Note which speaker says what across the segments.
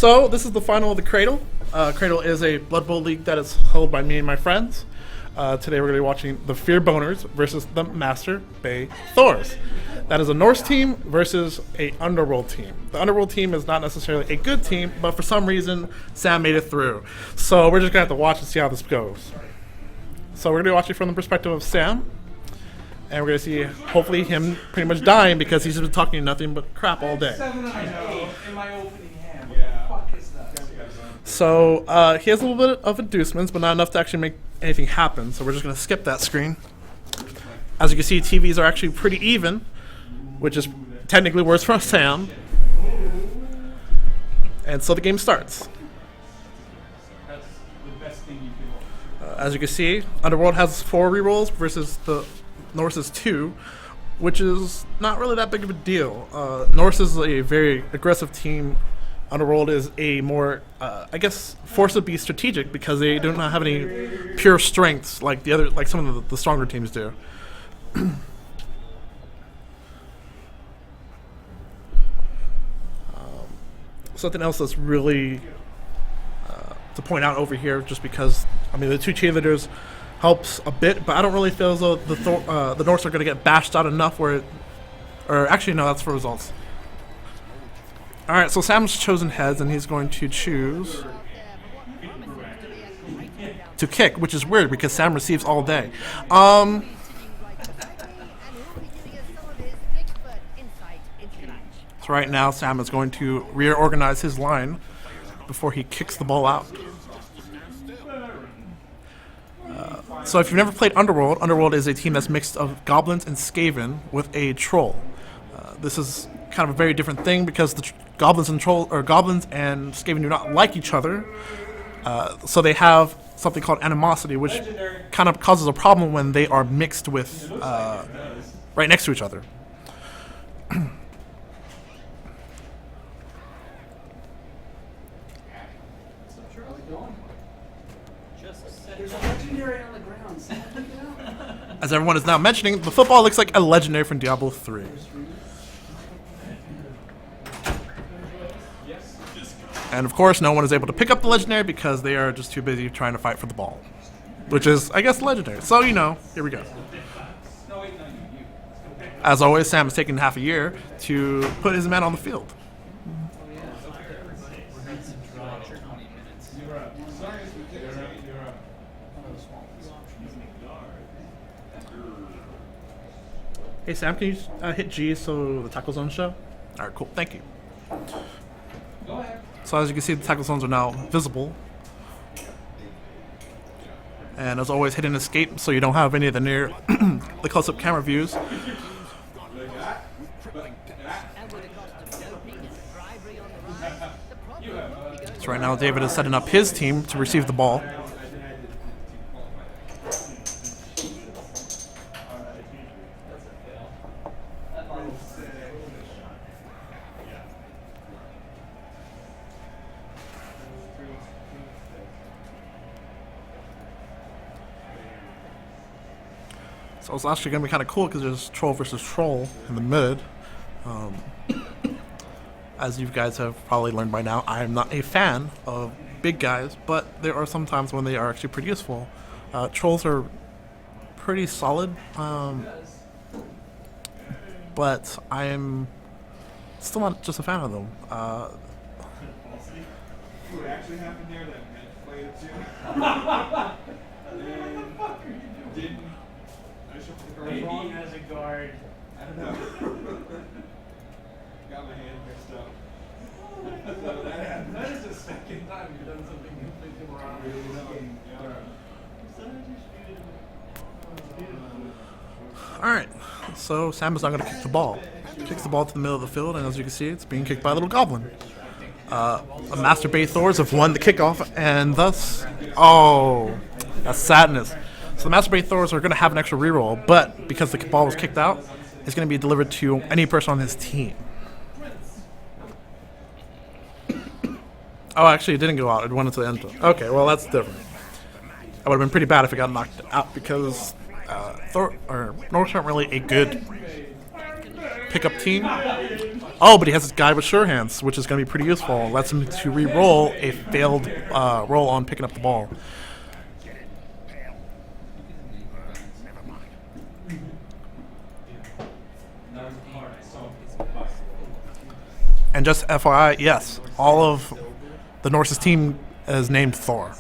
Speaker 1: So this is the final of the Cradle. Cradle is a Blood Bowl league that is held by me and my friends. Today we're going to be watching the Fear Boners versus the Master Bay Thors. That is a Norse team versus a Underworld team. The Underworld team is not necessarily a good team, but for some reason Sam made it through. So we're just going to have to watch and see how this goes. So we're going to be watching from the perspective of Sam. And we're going to see, hopefully, him pretty much dying because he's been talking nothing but crap all day. So he has a little bit of inducements, but not enough to actually make anything happen. So we're just going to skip that screen. As you can see, TVs are actually pretty even, which is technically worse for Sam. And so the game starts. As you can see, Underworld has 4 rerolls versus the Norse's 2, which is not really that big of a deal. Norse is a very aggressive team. Underworld is a more, I guess, forced to be strategic because they do not have any pure strengths like the other, like some of the stronger teams do. Something else that's really to point out over here, just because I mean the 2 cheerleaders helps a bit, but I don't really feel as though the Norse are going to get bashed out enough where it, or actually no, that's for results. Alright, so Sam's chosen heads and he's going to choose to kick, which is weird because Sam receives all day. So right now Sam is going to reorganize his line before he kicks the ball out. So if you've never played Underworld, Underworld is a team that's mixed of goblins and Skaven with a troll. This is kind of a very different thing because the goblins and Skaven do not like each other. So they have something called animosity, which kind of causes a problem when they are mixed with right next to each other. As everyone is now mentioning, the football looks like a legendary from Diablo 3. And of course, no one is able to pick up the legendary because they are just too busy trying to fight for the ball. Which is, I guess, legendary. So, you know, here we go. As always, Sam has taken half a year to put his man on the field. Hey Sam, can you hit G so the tackle zones show? Alright, cool, thank you. So as you can see, the tackle zones are now visible. And as always, hit and escape so you don't have any of the the close-up camera views. So right now David is setting up his team to receive the ball. So it's actually going to be kind of cool because there's troll versus troll in the mid. As you guys have probably learned by now, I am not a fan of big guys, but there are some times when they are actually pretty useful. Trolls are pretty solid, but I am still not just a fan of them. What actually happened there that meant played it too?
Speaker 2: Maybe as a guard.
Speaker 3: I don't know. Got my hand mixed up. So that is the second time you've done something completely wrong.
Speaker 1: Alright, so Sam is not going to kick the ball. He kicks the ball to the middle of the field, and as you can see, it's being kicked by a little goblin. The Master Bay Thors have won the kickoff, and thus, oh, that's sadness. So the Master Bay Thors are going to have an extra reroll, but because the ball was kicked out, it's going to be delivered to any person on his team. Oh, actually, it didn't go out. It went into the end zone. Okay, well, that's different. That would have been pretty bad if it got knocked out because Norse aren't really a good pickup team. Oh, but he has this guy with sure hands, which is going to be pretty useful. It lets him to re-roll a failed roll on picking up the ball. And just FYI, yes, all of the Norse's team is named Thor.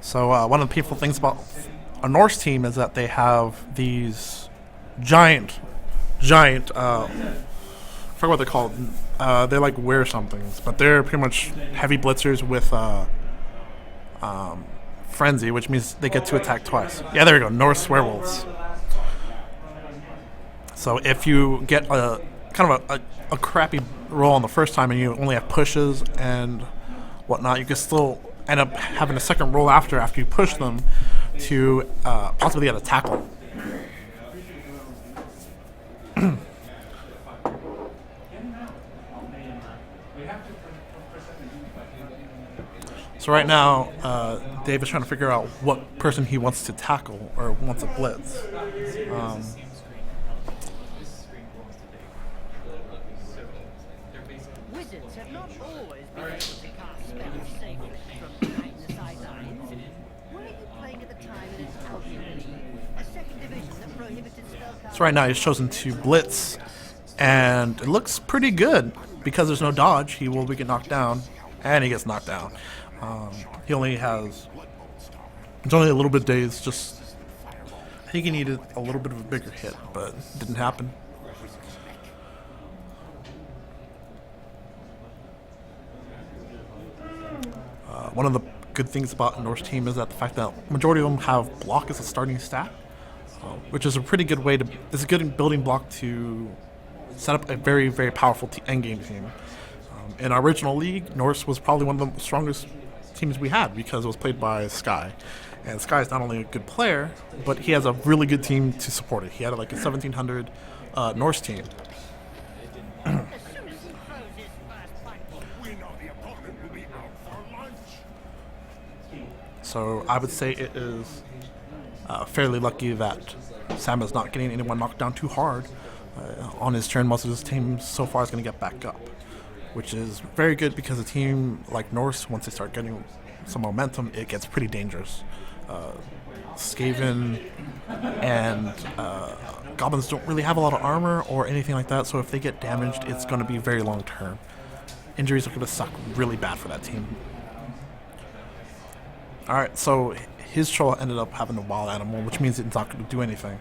Speaker 1: So one of the beautiful things about a Norse team is that they have these giant, I forget what they're called. They're like wear somethings, but they're pretty much heavy blitzers with frenzy, which means they get to attack twice. Yeah, there we go, Norse werewolves. So if you get a kind of a crappy roll on the first time and you only have pushes and whatnot, you can still end up having a second roll after you push them to possibly get a tackle. So right now, Dave is trying to figure out what person he wants to tackle or wants to blitz.
Speaker 4: Wizards have not always been able to cast spells safely from behind the sidelines. Were you playing at the time in an Albion League, a second division that prohibited spellcasting?
Speaker 1: So right now he's chosen to blitz, and it looks pretty good because there's no dodge. He will get knocked down, and he gets knocked down. He only has. It's only a little bit dazed. Just I think he needed a little bit of a bigger hit, but it didn't happen. One of the good things about a Norse team is that the fact that majority of them have block as a starting stat, which is a pretty good way to. It's a good building block to set up a very, very powerful endgame team. In our original league, Norse was probably one of the strongest teams we had because it was played by Sky. And Sky is not only a good player, but he has a really good team to support it. He had like a 1700 Norse team. So I would say it is fairly lucky that Sam is not getting anyone knocked down too hard on his turn. Most of his team so far is going to get back up, which is very good because a team like Norse, once they start getting some momentum, it gets pretty dangerous. Skaven and goblins don't really have a lot of armor or anything like that, so if they get damaged, it's going to be very long term. Injuries are going to suck really bad for that team. Alright, so his troll ended up having a wild animal, which means it's not going to do anything.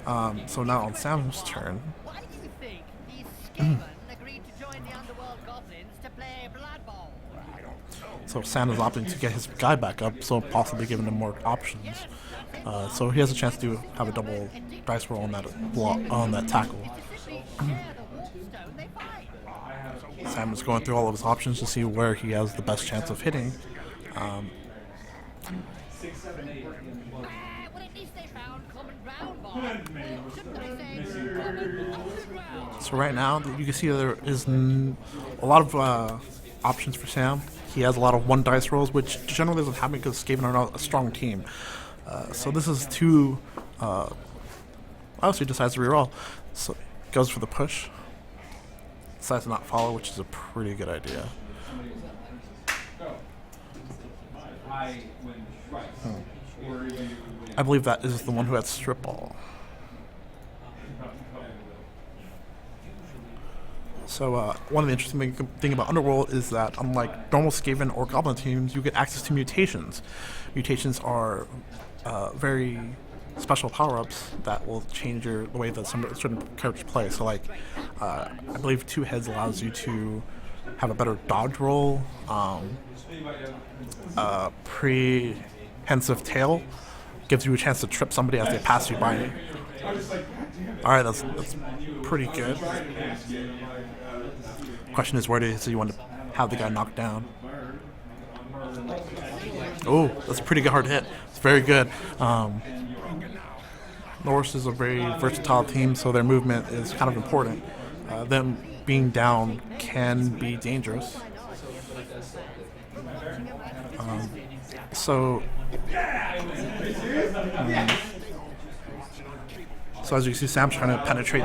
Speaker 1: So now on Sam's turn.
Speaker 4: Why do you think these Skaven agreed to join the Underworld goblins to play Blood Bowl?
Speaker 1: So Sam is opting to get his guy back up, so possibly giving him more options. So he has a chance to have a double dice roll on that tackle. Sam is going through all of his options to see where he has the best chance of hitting. So right now, you can see there is a lot of options for Sam. He has a lot of one dice rolls, which generally doesn't happen because Skaven are not a strong team. So this is two. Obviously, decides to reroll. So goes for the push. Decides to not follow, which is a pretty good idea. I believe that is the one who had strip ball. So one of the interesting thing about Underworld is that unlike normal Skaven or Goblin teams, you get access to mutations. Mutations are very special power-ups that will change the way that some certain characters play. So like, I believe Two Heads allows you to have a better dodge roll. Prehensive Tail gives you a chance to trip somebody as they pass you by. Alright, that's pretty good. Question is, where does he want to have the guy knocked down? Oh, that's a pretty good hard hit. It's very good. Norse is a very versatile team, so their movement is kind of important. Them being down can be dangerous. So as you can see, Sam's trying to penetrate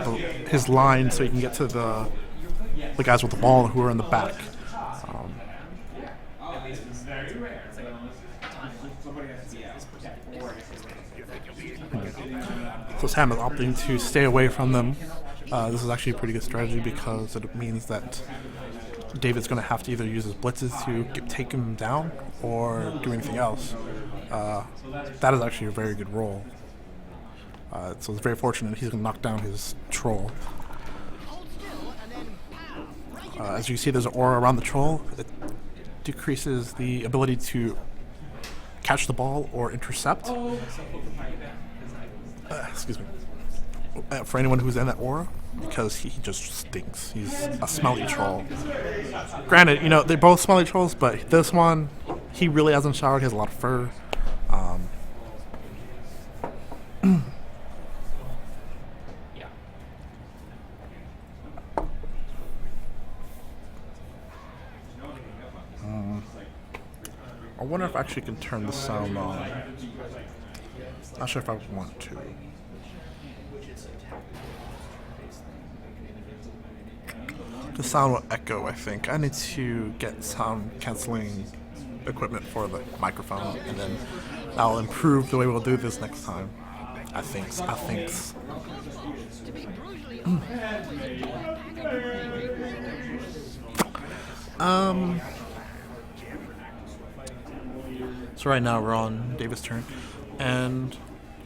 Speaker 1: his line so he can get to the guys with the ball who are in the back. So Sam is opting to stay away from them. This is actually a pretty good strategy because it means that David's going to have to either use his blitzes to take him down or do anything else. That is actually a very good roll. So it's very fortunate he's going to knock down his troll. As you see, there's an aura around the troll. It decreases the ability to catch the ball or intercept. Excuse me. For anyone who's in that aura, because he just stinks. He's a smelly troll. Granted, you know, they're both smelly trolls, but this one, he really hasn't showered. He has a lot of fur. I wonder if I actually can turn the sound on. Not sure if I want to. The sound will echo, I think. I need to get sound canceling equipment for the microphone, and then that'll improve the way we'll do this next time. I think. So right now we're on David's turn, and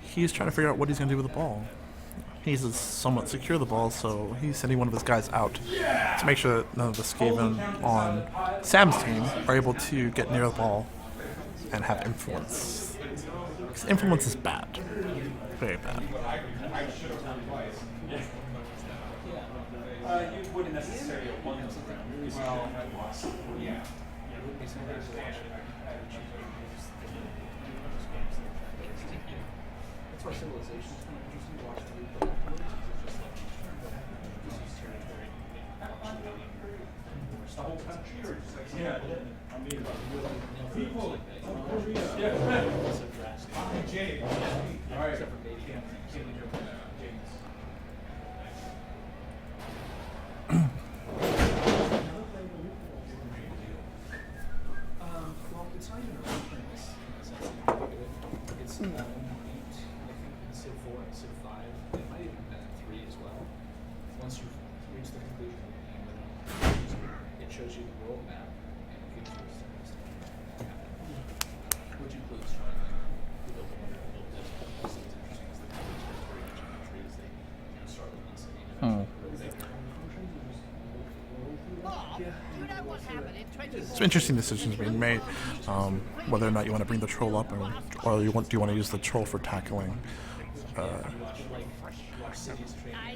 Speaker 1: he's trying to figure out what he's going to do with the ball. He needs to somewhat secure the ball, so he's sending one of his guys out to make sure that none of the Skaven on Sam's team are able to get near the ball and have influence. Because influence is bad. Very bad.
Speaker 3: You wouldn't necessarily want something. Well, yeah. That's why civilization is kind of interesting to watch the the whole country, or just like I mean, people. Yeah. Jay. All right. Well, it's not even a reference. It's I think Civ 4 and Civ 5. It might even be 3 as well. Once you reach the conclusion of the game, it shows you the world map and it gives you which includes trying to build a wonderful desert. What's interesting is that the trees they start with one city.
Speaker 1: So interesting decisions being made, whether or not you want to bring the troll up, or do you want to use the troll for tackling.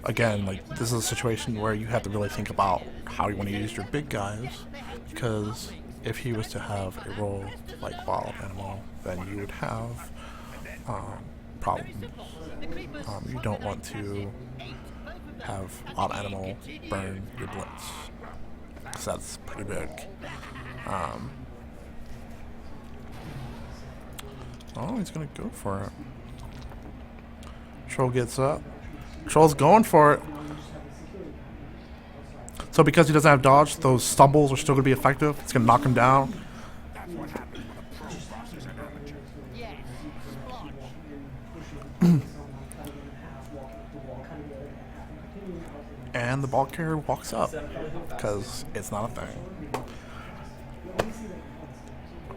Speaker 1: Again, like, this is a situation where you have to really think about how you want to use your big guys, because if he was to have a role like wild animal, then you would have problems. You don't want to have wild animal burn your blitz, because that's pretty big. Oh, he's gonna go for it. Troll gets up. Troll's going for it. So because he doesn't have dodge, those stumbles are still gonna be effective. It's gonna knock him down. And the ball carrier walks up because it's not a thing.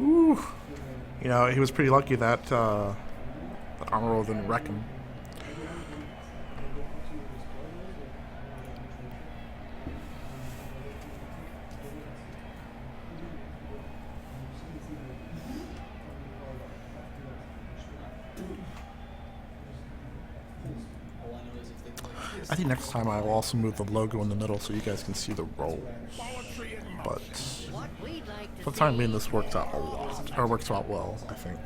Speaker 1: Ooh. You know, he was pretty lucky that the Underworld didn't wreck him. I think next time I will also move the logo in the middle so you guys can see the rolls. But for the time being, this works out a lot, or works out well, I think.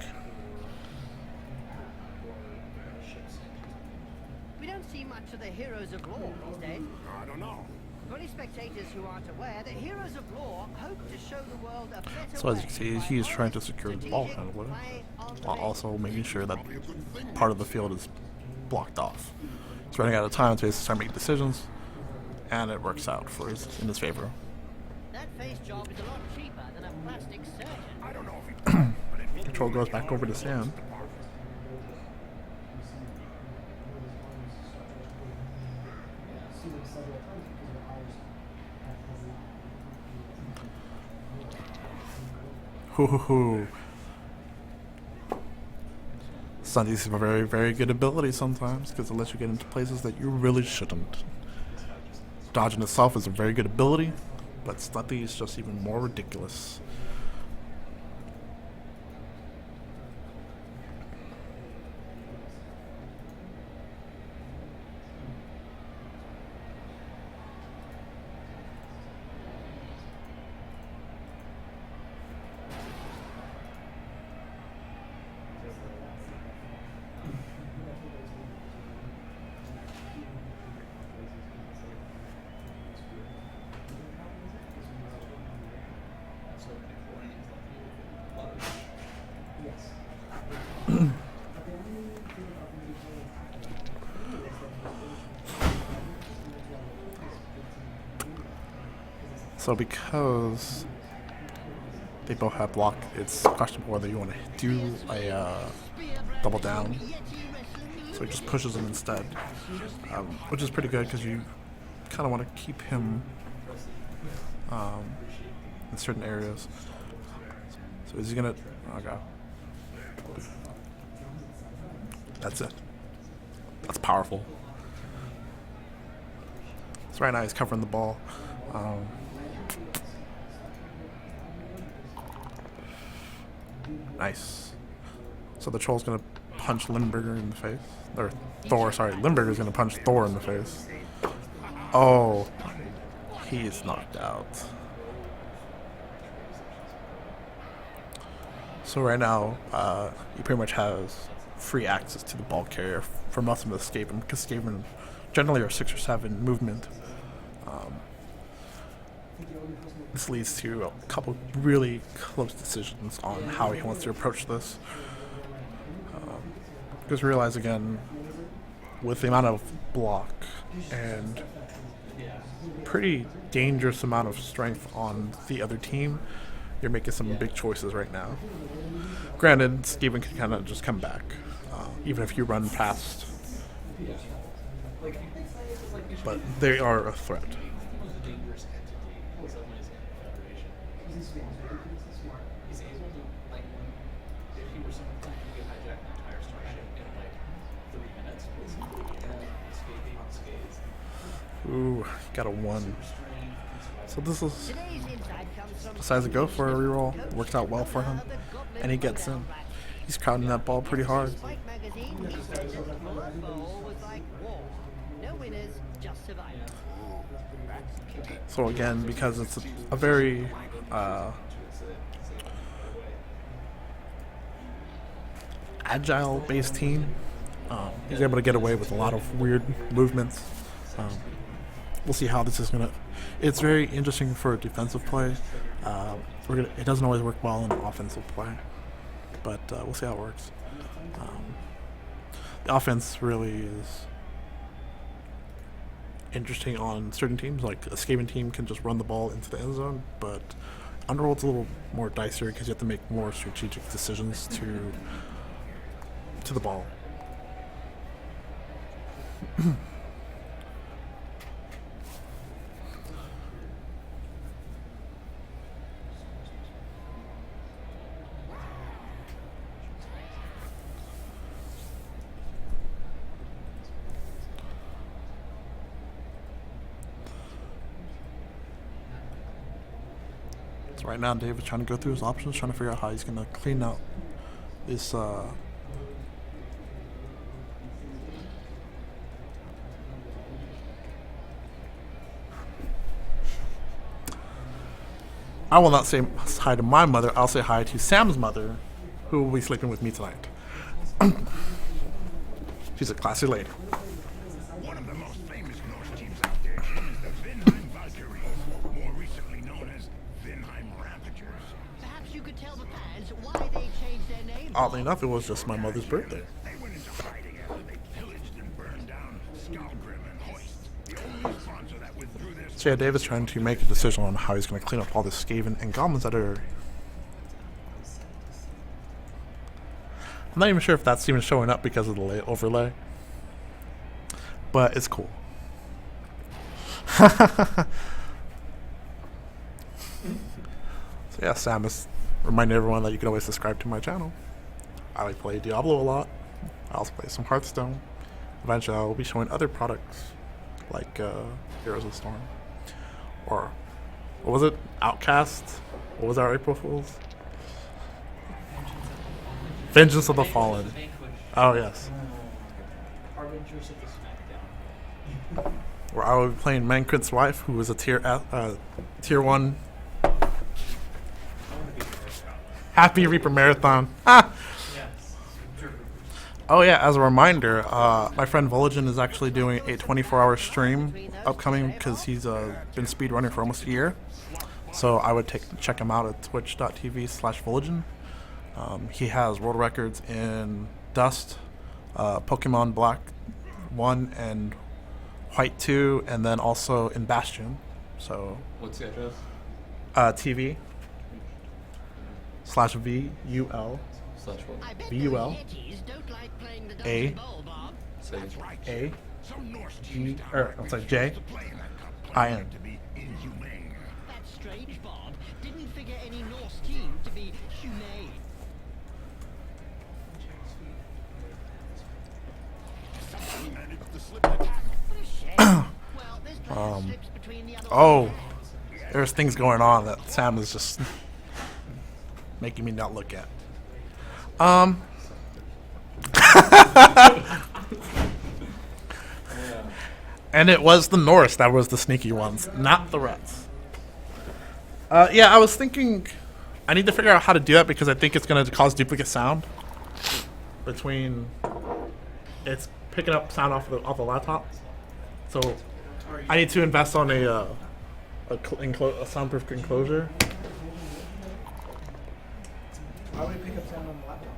Speaker 4: We don't see much of the heroes of war these days.
Speaker 5: I don't know.
Speaker 4: For any spectators who aren't aware, the heroes of lore hope to show the world a better
Speaker 1: So as you
Speaker 4: way
Speaker 1: can see,
Speaker 4: by
Speaker 1: he's trying to
Speaker 4: offering
Speaker 1: secure the ball
Speaker 4: strategic
Speaker 1: handler,
Speaker 4: play on the
Speaker 1: while
Speaker 4: wing.
Speaker 1: also making sure that part of the field is blocked off. He's running out of time to start making decisions, and it works out in his favor.
Speaker 4: That face job is a lot cheaper than a plastic surgeon.
Speaker 5: I don't know if he
Speaker 1: Control goes back over to Sam. Hoo hoo hoo. Sundays have a very, very good ability sometimes because it lets you get into places that you really shouldn't. Dodging itself is a very good ability, but Slutty is just even more ridiculous. So because they both have block, it's questionable whether you want to do a double down. So he just pushes him instead, which is pretty good because you kind of want to keep him in certain areas. So is he gonna? Okay. That's it. That's powerful. So right now he's covering the ball. Nice. So the troll's gonna punch Limburger in the face. Or Thor, sorry. Limburger's gonna punch Thor in the face. Oh. He is knocked out. So right now, he pretty much has free access to the ball carrier for most of them to escape him, because escaping generally are 6 or 7 movement. This leads to a couple really close decisions on how he wants to approach this. Because realize again, with the amount of block and pretty dangerous amount of strength on the other team, you're making some big choices right now. Granted, Steven can kind of just come back, even if you run past. But they are a threat.
Speaker 3: He's able to, like, if he were someone who could hijack an entire starship in like 3 minutes, basically, escaping unscathed.
Speaker 1: Ooh, got a 1. So this is
Speaker 4: Today's insight comes from
Speaker 1: decides to go for a reroll. Works out well for him, and he gets in. He's crowding that ball pretty hard.
Speaker 4: Spike magazine. He said that the Blood Bowl was like war. No winners, just survivors.
Speaker 1: So again, because it's a very agile-based team, he's able to get away with a lot of weird movements. We'll see how this is gonna. It's very interesting for a defensive play. It doesn't always work well in an offensive play, but we'll see how it works. The offense really is interesting on certain teams. Like a Skaven team can just run the ball into the end zone, but Underworld's a little more dicier because you have to make more strategic decisions to the ball. So right now, David's trying to go through his options, trying to figure out how he's going to clean out this. I will not say hi to my mother. I'll say hi to Sam's mother, who will be sleeping with me tonight. She's a classy lady.
Speaker 5: One of the most famous Norse teams out there is the Vinheim
Speaker 1: oddly enough, it was just my mother's birthday.
Speaker 5: They went into hiding after they pillaged and burned down Stalgrim and Hoist. The only sponsor that withdrew their
Speaker 1: So yeah, Dave is trying to make a decision on how he's going to clean up all the Skaven and goblins that are... I'm not even sure if that's even showing up because of the overlay. But it's cool. So yeah, Sam is reminding everyone that you can always subscribe to my channel. I like to play Diablo a lot. I also play some Hearthstone. Eventually I will be showing other products like Heroes of the Storm. Or, what was it? Outcast? What was our April Fools? Vengeance of the Fallen. Oh yes.
Speaker 3: Harbingers of the Smackdown.
Speaker 1: Where I will be playing Mankrit's wife, who is a tier 1 Happy Reaper Marathon. Ah!
Speaker 3: Yes.
Speaker 1: Oh yeah, as a reminder, my friend Voligen is actually doing a 24-hour stream upcoming because he's been speedrunning for almost a year. So I would check him out at twitch.tv/Voligen. He has world records in Dust, Pokemon Black 1 and White 2, and then also in Bastion. So
Speaker 6: What's the address?
Speaker 1: TV/VUL
Speaker 6: Slash what?
Speaker 4: I bet
Speaker 1: VUL.
Speaker 4: those Yetis don't like playing the
Speaker 1: A.
Speaker 4: dodgy ball, Bob.
Speaker 6: Say
Speaker 1: A
Speaker 5: Some Norse
Speaker 1: G
Speaker 5: teams
Speaker 1: I'm sorry, J
Speaker 5: to play in that cup
Speaker 1: I
Speaker 5: claiming
Speaker 1: N.
Speaker 5: to be inhumane.
Speaker 4: That's strange, Bob. Didn't figure any Norse team to be humane.
Speaker 5: Someone managed to slip an attack.
Speaker 4: What a shame. Well, there's plenty of slips between the other
Speaker 1: Oh,
Speaker 4: hands.
Speaker 1: there's things going on that Sam is just making me not look at. And it was the Norse that was the sneaky ones, not the Reds. Yeah, I was thinking I need to figure out how to do that because I think it's going to cause duplicate sound between it's picking up sound off the laptop. So I need to invest on a soundproof enclosure.
Speaker 3: Why would it pick up sound on the laptop?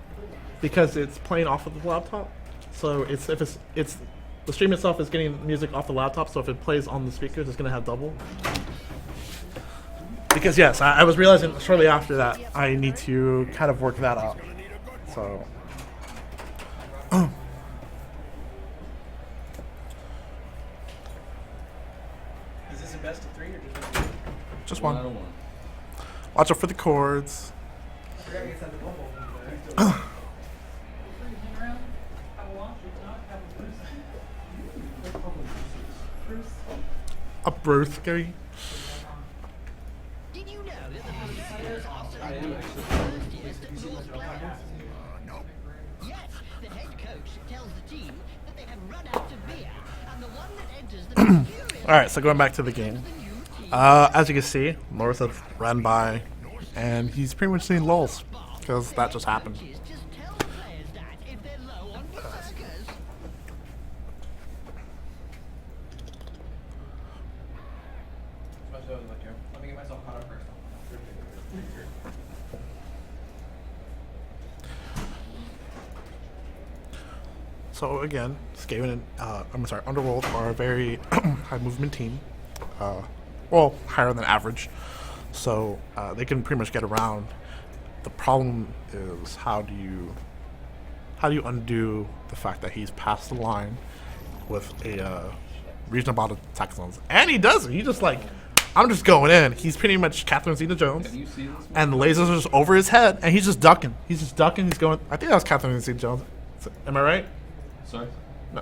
Speaker 1: Because it's playing off of the laptop, so it's the stream itself is getting music off the laptop. So if it plays on the speakers, it's gonna have double. Because yes, I was realizing shortly after that I need to kind of work that out. So
Speaker 3: Is this a best of 3 or just one?
Speaker 1: just
Speaker 6: One
Speaker 1: one.
Speaker 6: out of one.
Speaker 1: Watch out for the chords.
Speaker 3: I forgot you said the bubble.
Speaker 1: A birthday.
Speaker 4: Did you know that the Berserkers are selected for the first Norse players?
Speaker 5: No.
Speaker 4: Yes, the head coach tells the team that they have run out of beer, and the one that enters the most furious
Speaker 1: All right, so going back to the game.
Speaker 4: is the new team.
Speaker 1: As you can see, North have ran by, and he's pretty much saying lulz because that just happened.
Speaker 4: Coaches just tell the players that if they're low on Berserkers.
Speaker 3: Let me get myself caught up first.
Speaker 1: So again, Skaven and Underworld are a very high movement team. Well, higher than average. So they can pretty much get around. The problem is how do you undo the fact that he's passed the line with a reasonable amount of attack zones, and he doesn't. He just like, I'm just going in. He's pretty much Catherine Zeta-Jones,
Speaker 6: Can you see this?
Speaker 1: and the lasers are just over his head, and he's just ducking. He's just ducking. He's going. I think that was Catherine Zeta-Jones. Am I right?
Speaker 6: Sorry?
Speaker 1: No.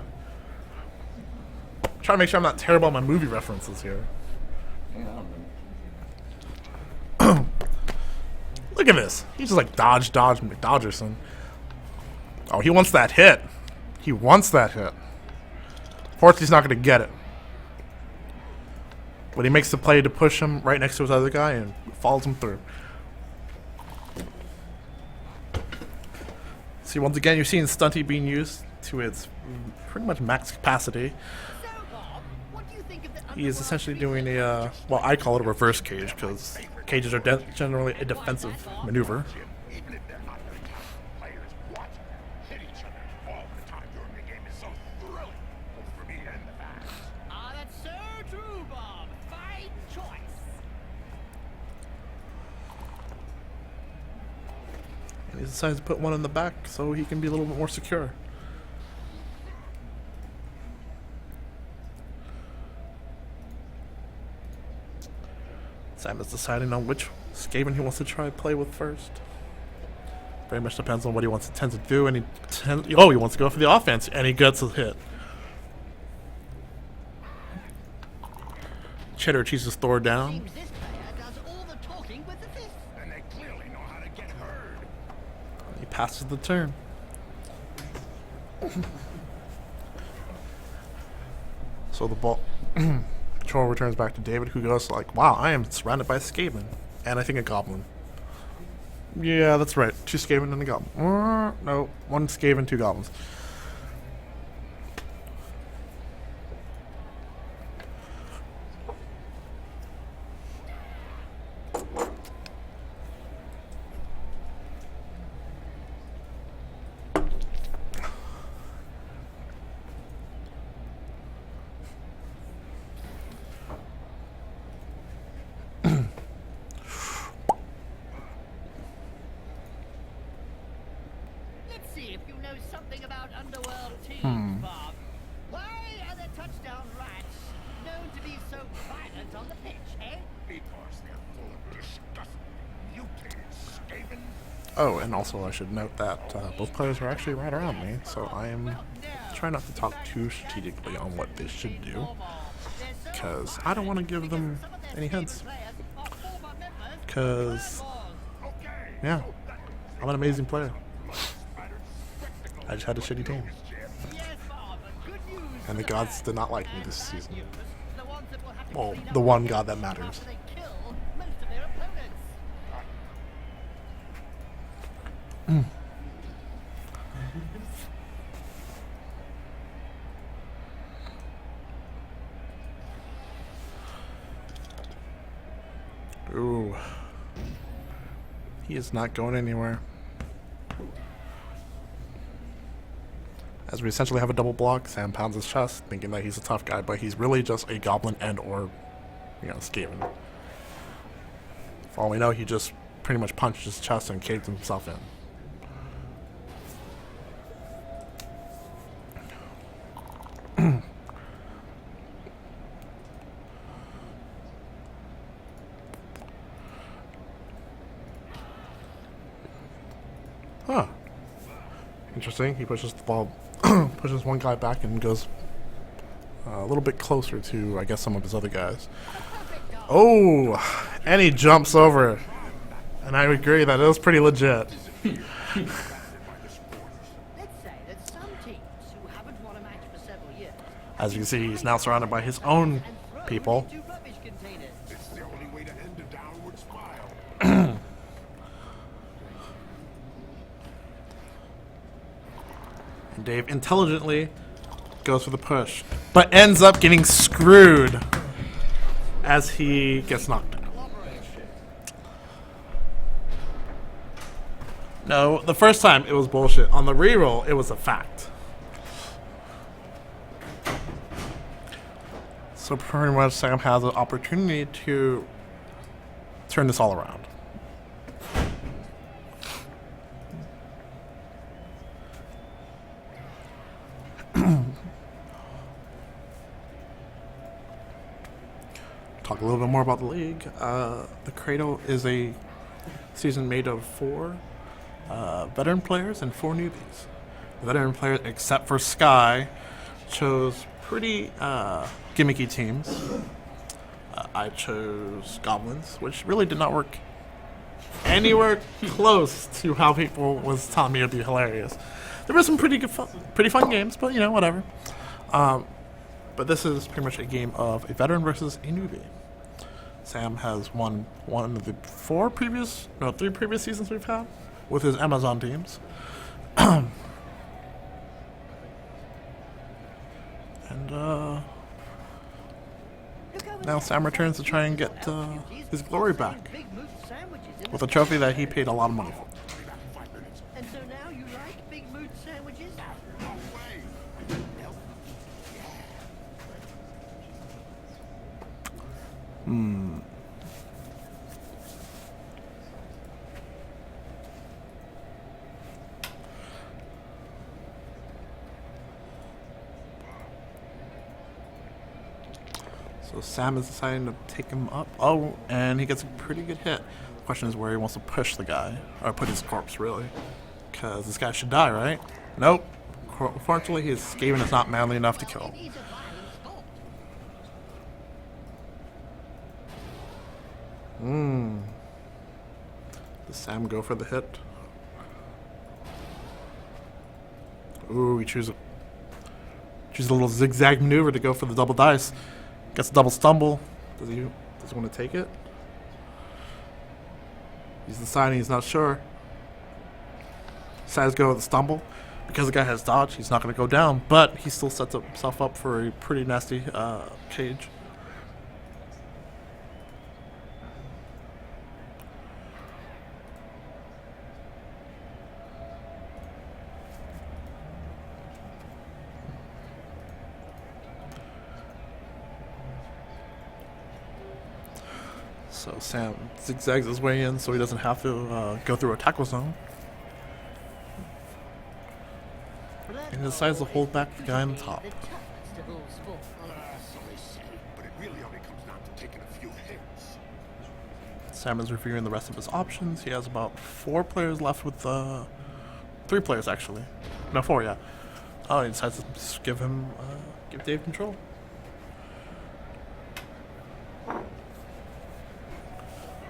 Speaker 1: Trying to make sure I'm not terrible on my movie references here.
Speaker 6: Yeah, I don't remember.
Speaker 1: Look at this. He's just like dodge, McDodgerson. Oh, he wants that hit. He wants that hit. Fortunately, he's not going to get it. But he makes the play to push him right next to his other guy and follows him through. See, once again, you're seeing Stunty being used to its pretty much max capacity.
Speaker 4: So, Bob, what do you think of the
Speaker 1: He is essentially doing a, well, I call it a reverse cage because cages are generally a defensive maneuver.
Speaker 5: Even if they're not the top players
Speaker 1: And he decides to put one in the back so he can be a little bit more secure. Sam is deciding on which Skaven he wants to try to play with first. Very much depends on what he tends to do, and he wants to go for the offense, and he gets a hit. Cheddar chases Thor down.
Speaker 4: Seems this player does all the talking with the fists.
Speaker 5: And they clearly know how to get heard.
Speaker 1: He passes the turn. So the ball control returns back to David, who goes like, "Wow, I am surrounded by a Skaven, and I think a Goblin." Yeah, that's right. 2 Skaven and a Goblin. No, 1 Skaven, 2 Goblins.
Speaker 4: Let's see if you know something about Underworld teams, Bob. Why are the touchdown rats known to be so violent on the pitch, eh?
Speaker 5: Because they're full of disgusting, mutated Skaven.
Speaker 1: Oh, and also I should note that both players are actually right around me, so I am trying not to talk too strategically on what they should do, because I don't want to give them any hints. Because, yeah, I'm an amazing player. I just had a shitty team. And the gods did not like me this season. Well, the one god that matters. Ooh. He is not going anywhere. As we essentially have a double block, Sam pounds his chest, thinking that he's a tough guy, but he's really just a goblin and or, Skaven. For all we know, he just pretty much punched his chest and caved himself in. Huh. Interesting. He pushes the ball, pushes one guy back and goes a little bit closer to, I guess, some of his other guys. Oh, and he jumps over. And I agree that it was pretty legit.
Speaker 4: Let's say that some teams who haven't won a match for several years
Speaker 1: As you can see, he's now surrounded by his own people.
Speaker 4: into rubbish containers.
Speaker 5: It's the only way to end a downward spiral.
Speaker 1: And Dave intelligently goes for the push, but ends up getting screwed as he gets knocked out. No, the first time it was bullshit. On the reroll, it was a fact. So pretty much Sam has an opportunity to turn this all around. Talk a little bit more about the league. The Cradle is a season made of 4 veteran players and 4 newbies. The veteran players, except for Sky, chose pretty gimmicky teams. I chose Goblins, which really did not work anywhere close to how people was telling me it would be hilarious. There were some pretty fun games, but whatever. But this is pretty much a game of a veteran versus a newbie. Sam has won one of the 3 previous seasons we've had with his Amazon teams. And now Sam returns to try and get his glory back with a trophy that he paid a lot of money for.
Speaker 4: And so now you like big mood sandwiches?
Speaker 5: No way.
Speaker 1: So Sam is deciding to take him up. Oh, and he gets a pretty good hit. The question is where he wants to push the guy, or put his corpse, really. Because this guy should die, right? Nope. Unfortunately, his Skaven is not manly enough to kill.
Speaker 4: It is a violent sport.
Speaker 1: Does Sam go for the hit? Ooh, he chooses a little zigzag maneuver to go for the double dice. Gets a double stumble. Does he want to take it? He's deciding he's not sure. Decides to go with the stumble. Because the guy has dodge, he's not going to go down, but he still sets himself up for a pretty nasty cage. So Sam zigzags his way in so he doesn't have to go through a tackle zone. And he decides to hold back the guy on the top.
Speaker 4: The toughest of all sports.
Speaker 5: So they say, but it really only comes down to taking a few hits.
Speaker 1: Sam is reviewing the rest of his options. He has about 4 players left with 3 players actually. No, 4, yeah. Oh, he decides to just give Dave control.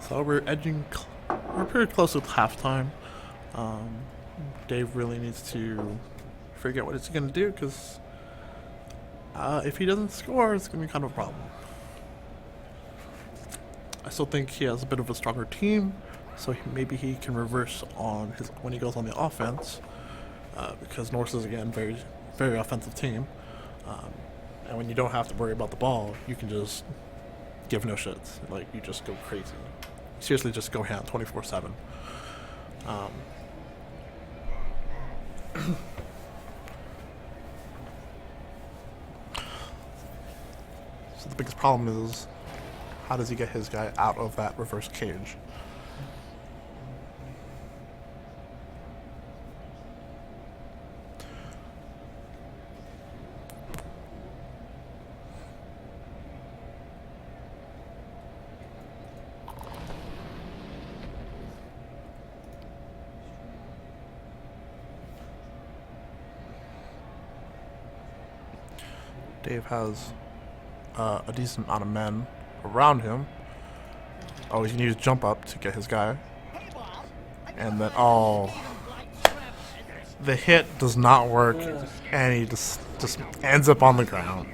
Speaker 1: So we're pretty close with halftime. Dave really needs to figure out what he's going to do because if he doesn't score, it's going to be kind of a problem. I still think he has a bit of a stronger team, so maybe he can reverse on when he goes on the offense because Norse is again very, very offensive team, and when you don't have to worry about the ball, you can just give no shits. Like you just go crazy. Seriously, just go ham 24/7. So the biggest problem is, how does he get his guy out of that reverse cage? Dave has a decent amount of men around him. Oh, he needs to jump up to get his guy. And then, the hit does not work, and he just ends up on the ground.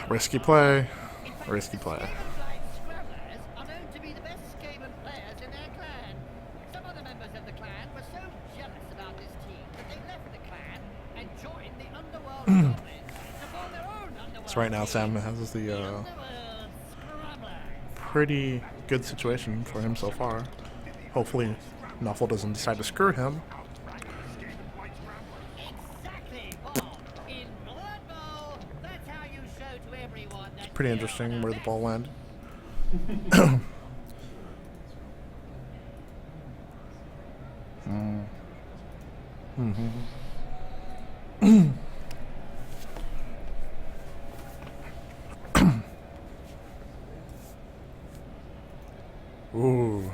Speaker 1: Risky play. Risky play.
Speaker 4: Scrabblers are known to be the best Skaven players in their clan. Some other members of the clan were so jealous about this team that they left the clan and joined the Underworld goblins to form their own Underworld.
Speaker 1: So right now, Sam has the
Speaker 4: Underworld Scrabblers.
Speaker 1: pretty good situation for him so far. Hopefully, Nuffle doesn't decide to screw him.
Speaker 4: Exactly, Bob. In Blood Bowl, that's how you show to everyone that
Speaker 1: Pretty
Speaker 4: you're
Speaker 1: interesting
Speaker 4: the
Speaker 1: where the ball landed. Ooh.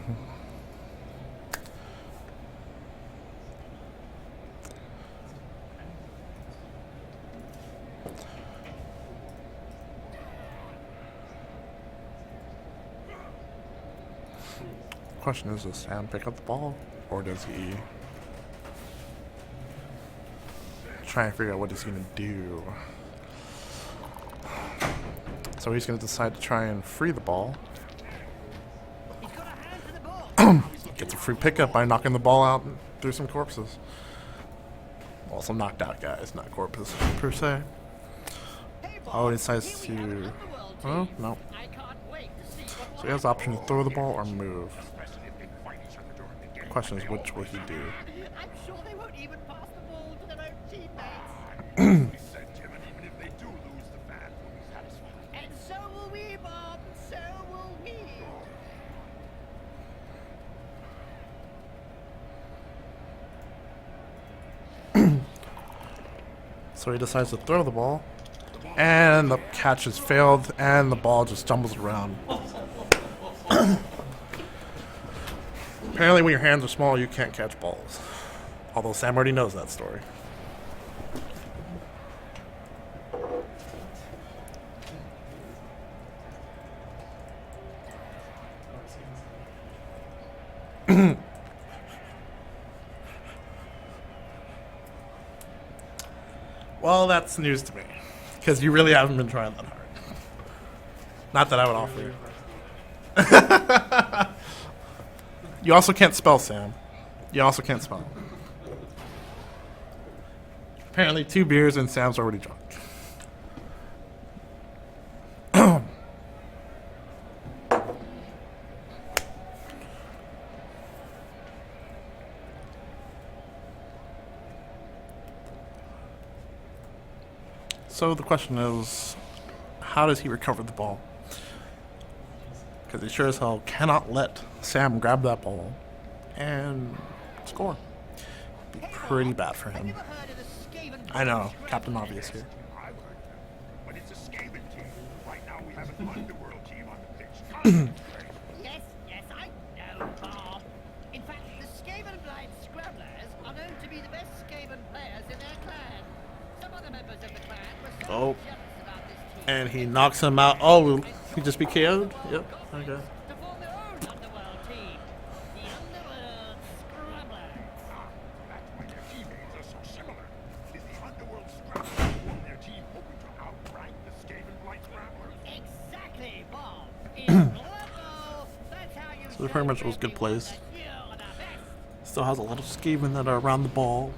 Speaker 1: Question is, does Sam pick up the ball, or does he try and figure out what he's gonna do? So he's gonna decide to try and free the ball.
Speaker 4: He's got a hand to the ball.
Speaker 1: Gets a free pickup by knocking the ball out through some corpses. Well, some knocked out guys, not corpses per se. Oh, he decides to. Oh, no.
Speaker 4: I can't wait to see what
Speaker 1: So he has the option to throw the ball or move.
Speaker 5: Especially if they fight each other during the game.
Speaker 1: Question is, which will he do?
Speaker 4: I'm sure they won't even pass the ball to their own teammates.
Speaker 5: We said, Jim, and even if they do lose, the fans will be satisfied.
Speaker 4: And so will we, Bob. So will we.
Speaker 1: So he decides to throw the ball, And the catch has failed, and the ball just stumbles around. Apparently when your hands are small, you can't catch balls. Although Sam already knows that story. Well, that's news to me. Because you really haven't been trying that hard. Not that I would offer you. You also can't spell, Sam. You also can't spell. Apparently 2 beers and Sam's already drunk. So the question is, how does he recover the ball? Because he sure as hell cannot let Sam grab that ball and score. Be pretty bad for him. I know, Captain Obvious here.
Speaker 5: I like that. But it's a Skaven team. Right now we have an Underworld team on the pitch.
Speaker 4: Yes, yes, I know, Bob. In fact, the Skaven Blind Scrabblers are known to be the best Skaven players in their clan. Some other members of the clan were so
Speaker 1: Oh.
Speaker 4: jealous about this team.
Speaker 1: And he knocks him out. Oh, will he just be KO'd? Yep, okay.
Speaker 4: To form their own Underworld team. The Underworld Scrabblers.
Speaker 5: That's why their teammates are so similar. Did the Underworld Scrabblers form their team hoping to outrank the Skaven Blight Scrabblers?
Speaker 4: Exactly, Bob. In Bravo, that's how you
Speaker 1: So they pretty much
Speaker 4: show
Speaker 1: was good
Speaker 4: everyone
Speaker 1: plays.
Speaker 4: that you're the best.
Speaker 1: Still has a lot of Skaven that are around the ball.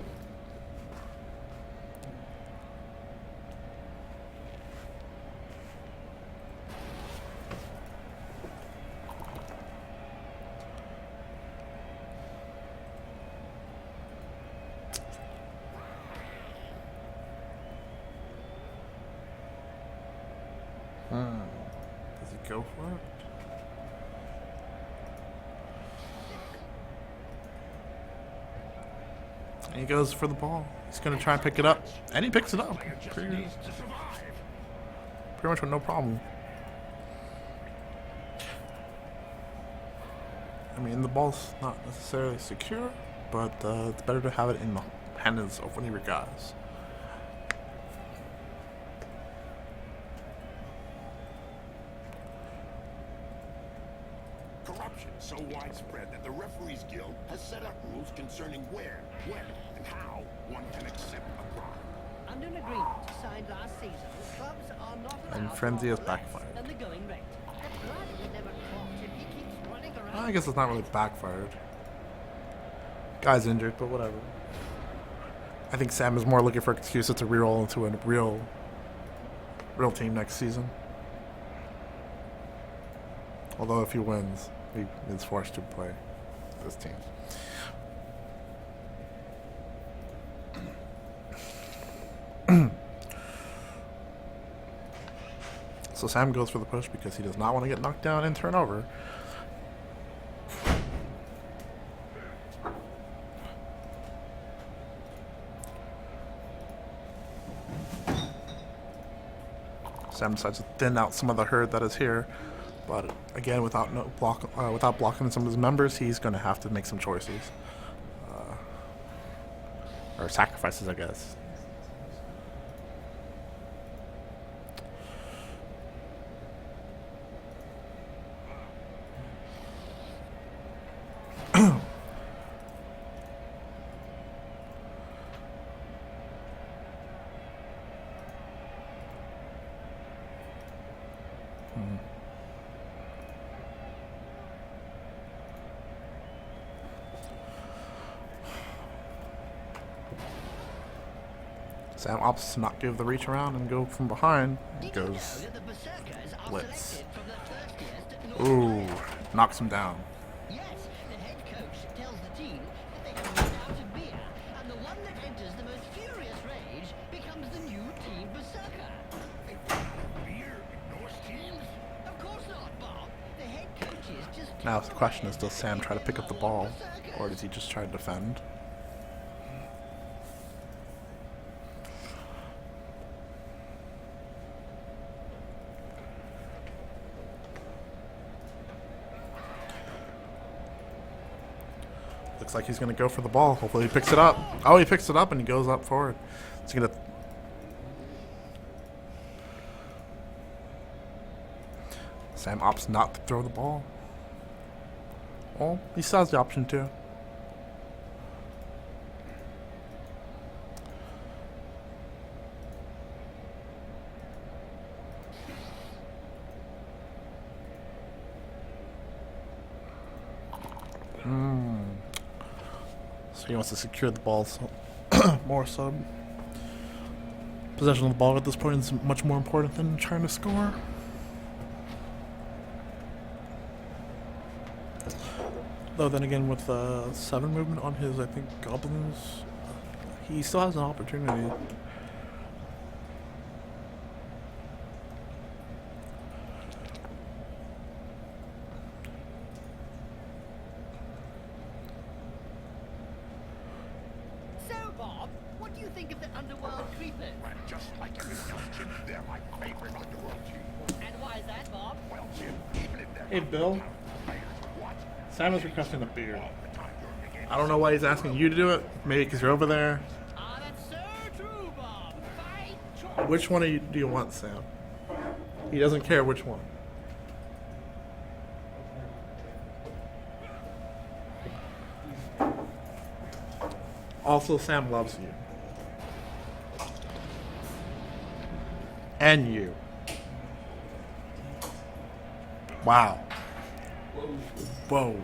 Speaker 1: Does he go for it? And he goes for the ball. He's going to try and pick it up. And he picks it up. Pretty much with no problem. I mean, the ball's not necessarily secure, but it's better to have it in the hands of one of your guys.
Speaker 5: Corruption so widespread that the Referees Guild has set up rules concerning where, when, and how one can accept a bribe.
Speaker 7: Under an agreement signed last season, clubs are not
Speaker 1: And
Speaker 7: allowed
Speaker 1: Frenzy
Speaker 7: to
Speaker 1: has
Speaker 7: offer less
Speaker 1: backfired.
Speaker 7: than the going rate.
Speaker 4: The blood will never caught if he keeps running around.
Speaker 1: I guess it's not really backfired. Guy's injured, but whatever. I think Sam is more looking for excuses to reroll into a real team next season. Although if he wins, he is forced to play this team. So Sam goes for the push because he does not want to get knocked down and turn over. Sam decides to thin out some of the herd that is here, but again, without blocking some of his members, he's going to have to make some choices, or sacrifices, I guess. Sam opts to not give the reach around and go from behind. He
Speaker 4: Did you know
Speaker 1: goes
Speaker 4: that the Berserkers are
Speaker 1: blitz.
Speaker 4: selected from the thirstiest Norse
Speaker 1: Ooh,
Speaker 4: players?
Speaker 1: knocks him down.
Speaker 4: Yes, the head coach tells the team that they can run out of beer, and the one that enters the most furious rage becomes the new team Berserker.
Speaker 5: Beer in Norse teams?
Speaker 4: Of course not, Bob. The head coach is just
Speaker 1: Now the question is, does Sam try to pick up the ball, or does he just try to defend? Looks like he's going to go for the ball. Hopefully he picks it up. Oh, he picks it up and he goes up forward. He's going to... Sam opts not to throw the ball. Well, he still has the option to. So he wants to secure the ball, so more so. Possession of the ball at this point is much more important than trying to score. Though then again, with 7 movement on his, I think, goblins, he still has an opportunity.
Speaker 4: So, Bob, what do you think of the Underworld creepers?
Speaker 5: Well, just like everything else, Jim, they're my favorite Underworld team.
Speaker 4: And why is that, Bob?
Speaker 5: Well, Jim, even if they're
Speaker 1: Hey,
Speaker 5: not
Speaker 1: Bill.
Speaker 5: talented players, what?
Speaker 1: Sam is requesting a beard.
Speaker 5: All the time you're in the game.
Speaker 1: I don't know why he's asking you to do it. Maybe because you're over there.
Speaker 4: Ah, that's so true, Bob. Fine choice.
Speaker 1: Which one do you want, Sam? He doesn't care which one. Also, Sam loves you. And you. Wow. Whoa.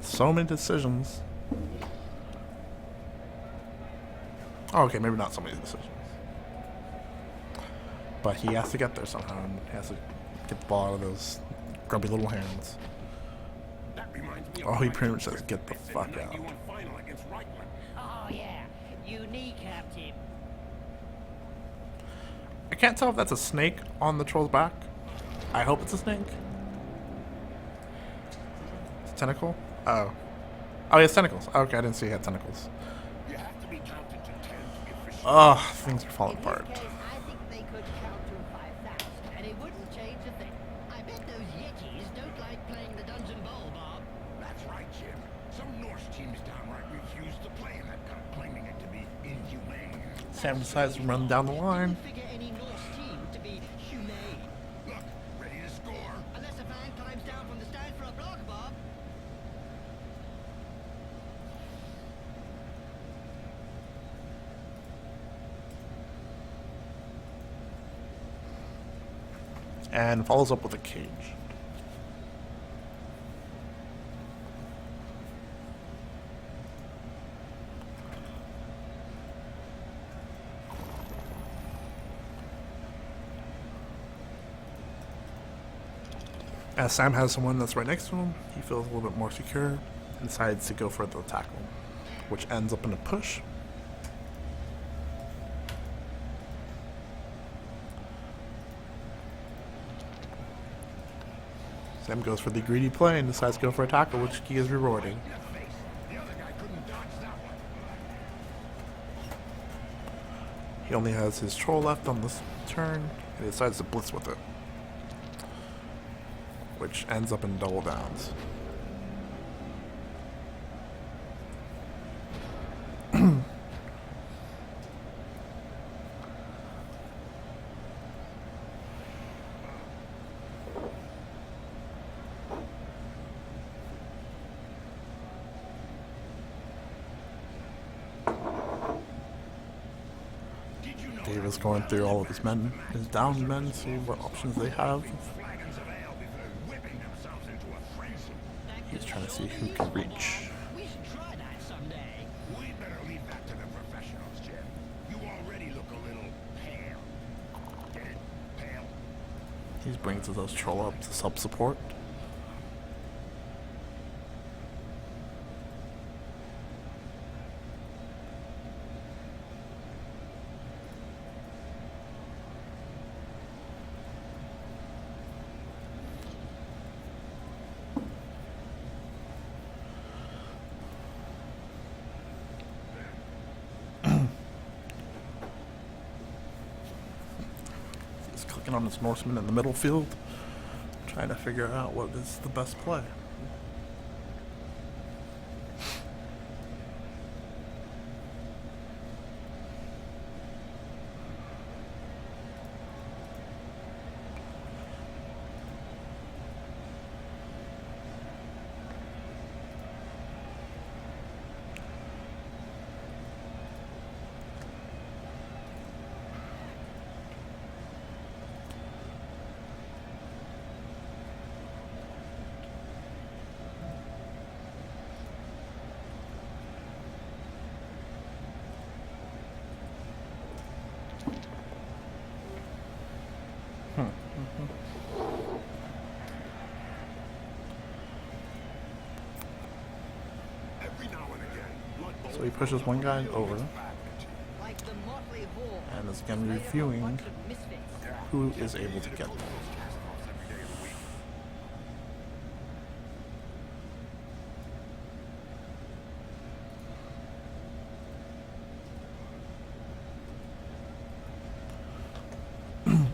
Speaker 1: So many decisions. Oh, okay, maybe not so many decisions. But he has to get there somehow, and he has to get the ball out of those grumpy little hands.
Speaker 5: That reminds me
Speaker 1: Oh,
Speaker 5: of
Speaker 1: he
Speaker 5: my
Speaker 1: pretty much
Speaker 5: first
Speaker 1: says, "Get the
Speaker 5: visit
Speaker 1: fuck
Speaker 5: in
Speaker 1: out."
Speaker 5: 91 final against Reichland.
Speaker 4: Oh, yeah. You kneecapped him.
Speaker 1: I can't tell if that's a snake on the troll's back. I hope it's a snake. It's a tentacle? Oh. Oh, he has tentacles. Okay, I didn't see he had tentacles.
Speaker 5: You have to be counted to 10 to be official.
Speaker 1: Ugh, things are falling
Speaker 4: In
Speaker 1: apart.
Speaker 4: his case, I think they could count to 5,000, and it wouldn't change a thing. I bet those Yetis don't like playing the Dungeon Bowl, Bob.
Speaker 5: That's right, Jim. Some Norse teams downright refuse to play in that cup, claiming it to be inhumane.
Speaker 1: Sam decides to run down the line.
Speaker 4: Didn't figure any Norse team to be humane.
Speaker 5: Look, ready to score?
Speaker 4: Unless a fan climbs down from the stand for a block, Bob.
Speaker 1: And follows up with a cage. As Sam has someone that's right next to him, he feels a little bit more secure and decides to go for the tackle, which ends up in a push. Sam goes for the greedy play and decides to go for a tackle, which he is rewarded.
Speaker 5: In the face. The other guy couldn't dodge that one.
Speaker 1: He only has his troll left on this turn, and he decides to blitz with it, which ends up in double downs.
Speaker 5: Did you know
Speaker 1: Dave is going through all of his men, his downed men, see what options they have.
Speaker 5: flagons of ale before whipping themselves into a frenzy?
Speaker 1: He's trying to see who can reach.
Speaker 4: We should try that someday.
Speaker 5: We better leave that to the professionals, Jim. You already look a little pale. Get it? Pale?
Speaker 1: He brings those troll up to sub support. working on his Norseman in the middle field, trying to figure out what is the best play.
Speaker 5: Every now and again, Blood Bowl
Speaker 1: So he pushes one guy over
Speaker 7: Like the motley horde
Speaker 1: and is again
Speaker 7: made up of a
Speaker 1: reviewing
Speaker 7: bunch of misfits.
Speaker 1: who is able to get them.
Speaker 5: every day of the week.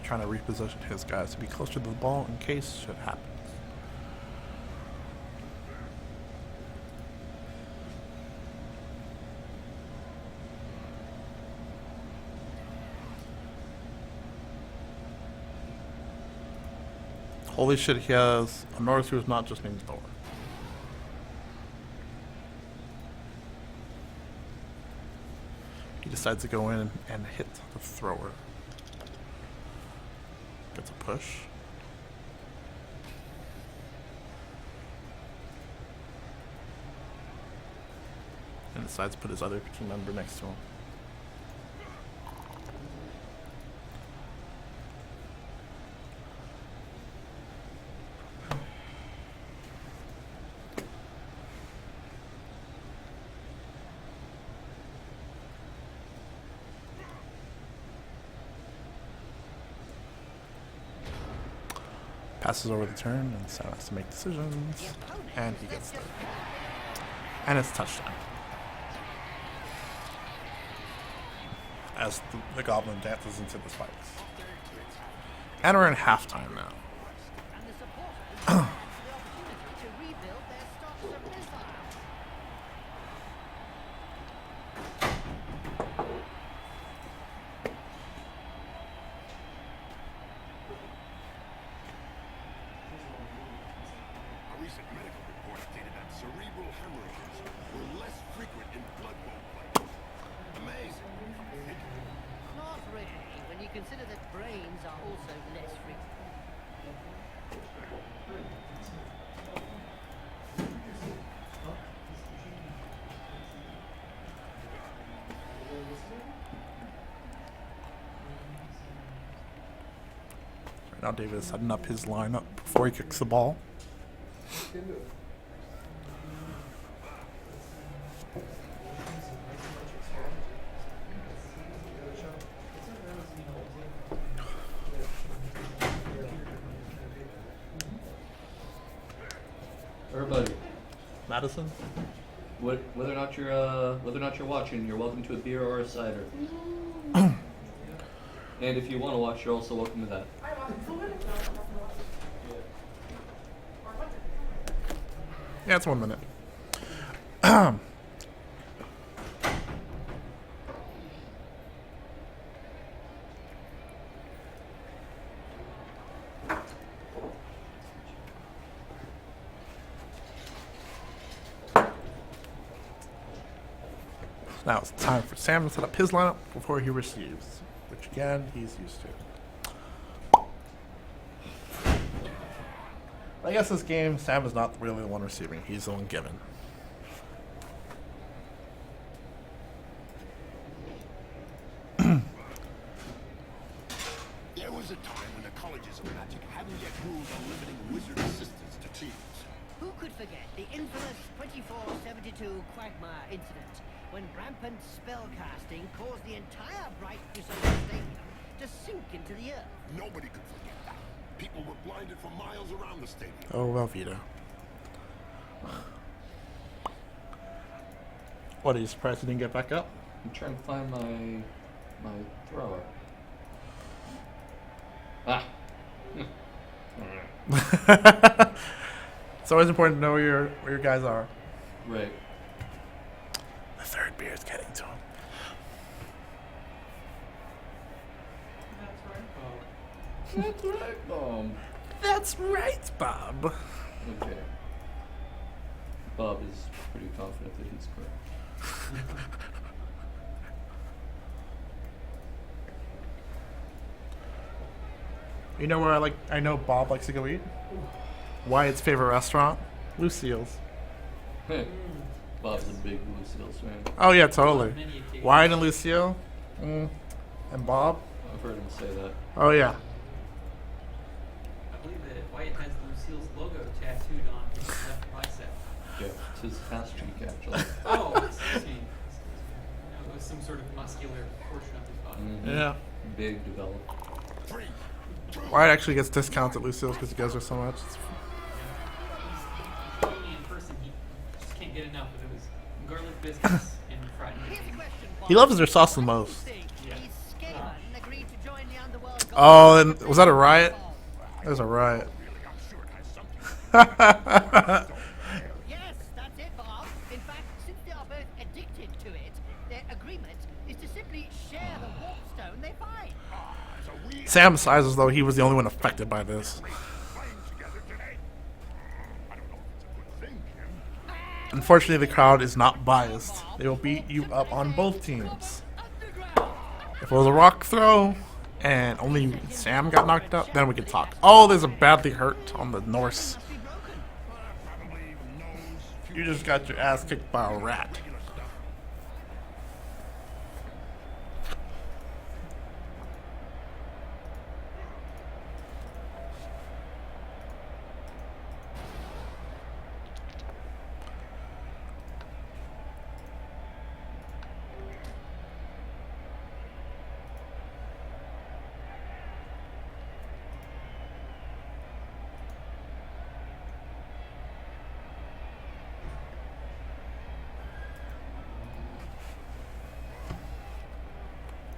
Speaker 1: Trying to reposition his guys to be closer to the ball in case shit happens. Holy shit, he has a Norse who's not just named Thor. He decides to go in and hit the thrower. Gets a push. And decides to put his other team member next to him. Passes over the turn, and Sam has to make decisions. And he gets there. And it's touchdown. As the goblin dances into the spikes. And we're in halftime now.
Speaker 7: And the supporters have the opportunity to rebuild their stocks of missile.
Speaker 5: A recent medical report stated that cerebral hemorrhages were less frequent in Blood Bowl players. Amazing.
Speaker 7: Not really, when you consider that brains are also less frequent.
Speaker 1: Right now David is setting up his lineup before he kicks the ball.
Speaker 6: Everybody,
Speaker 1: Madison?
Speaker 6: whether or not you're watching, you're welcome to a beer or a cider. And if you want to watch, you're also welcome to that.
Speaker 1: Yeah, it's 1 minute. Now it's time for Sam to set up his lineup before he receives, which again, he's used to. I guess this game, Sam is not really the one receiving, he's the one giving.
Speaker 5: There was a time when the colleges of magic hadn't yet ruled on limiting wizard assistants to teams.
Speaker 7: Who could forget the infamous 2472 Quagmire incident when rampant spellcasting caused the entire Bright Crusader Stadium to sink into the earth?
Speaker 5: Nobody could forget that. People were blinded for miles around the stadium.
Speaker 1: Oh, Velveeta. What, are you surprised he didn't get back up?
Speaker 6: I'm trying to find my thrower. Ah. Alright.
Speaker 1: It's always important to know where your guys are.
Speaker 6: Right.
Speaker 1: The third beer is getting to him.
Speaker 6: That's right, Bob.
Speaker 1: That's right, Bob.
Speaker 6: Okay. Bob is pretty confident that he's correct.
Speaker 1: You know where I know Bob likes to go eat? Wyatt's favorite restaurant? Lucille's.
Speaker 6: Bob's a big Lucille's fan.
Speaker 1: Oh yeah, totally.
Speaker 2: Many occasions.
Speaker 1: Wyatt and Lucille? And Bob?
Speaker 6: I've heard him say that.
Speaker 1: Oh yeah.
Speaker 2: I believe that Wyatt has Lucille's logo tattooed on his left bicep.
Speaker 6: Yeah, it's his ass cheek, actually.
Speaker 2: Oh, excuse me. No, it was some sort of muscular portion of his body.
Speaker 6: Mhm.
Speaker 1: Yeah.
Speaker 6: Big developed.
Speaker 1: Wyatt actually gets discounts at Lucille's because he goes there so much.
Speaker 2: Only in person, he just can't get enough of those garlic biscuits and fried
Speaker 7: Here's a
Speaker 2: chicken.
Speaker 7: question, Bob.
Speaker 1: He loves their sauce the most.
Speaker 7: Think
Speaker 2: Yeah.
Speaker 7: these Skaven agreed to join the Underworld
Speaker 1: Oh, and was that a riot? It was a riot.
Speaker 7: Yes, that's it, Bob. In fact, since they are both addicted to it, their agreement is to simply share the warp stone they find.
Speaker 1: Sam sighs as though he was the only one affected by this. Unfortunately, the crowd is not biased. They will beat you up on both teams. If it was a rock throw and only Sam got knocked out, then we could talk. Oh, there's a badly hurt on the Norse. You just got your ass kicked by a rat.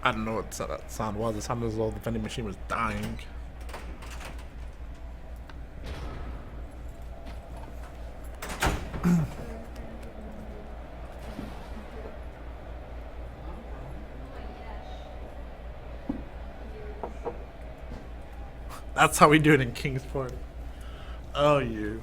Speaker 1: I don't know what that sound was. It sounded as though the vending machine was dying. That's how we do it in Kingsport. Oh, you.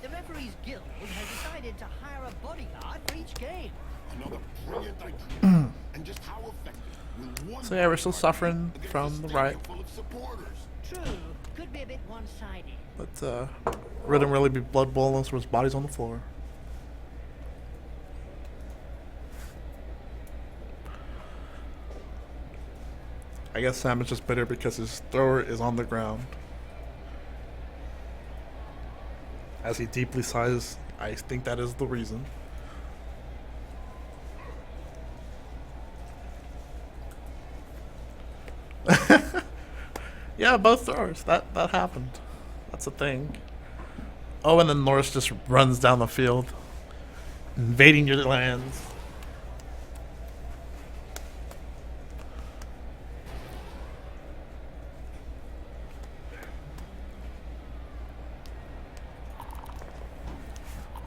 Speaker 7: The referees guild has decided to hire a bodyguard for each game.
Speaker 5: Another brilliant idea. And just how effective will one
Speaker 1: So yeah, we're still suffering
Speaker 5: against
Speaker 1: from
Speaker 5: a
Speaker 1: the
Speaker 5: stadium
Speaker 1: riot.
Speaker 5: full of supporters?
Speaker 7: True, could be a bit one-sided.
Speaker 1: But wouldn't really be blood bowl unless there was bodies on the floor. I guess Sam is just bitter because his thrower is on the ground. As he deeply sighs, I think that is the reason. Yeah, both throwers. That happened. That's a thing. Oh, and then Norse just runs down the field, invading your lands.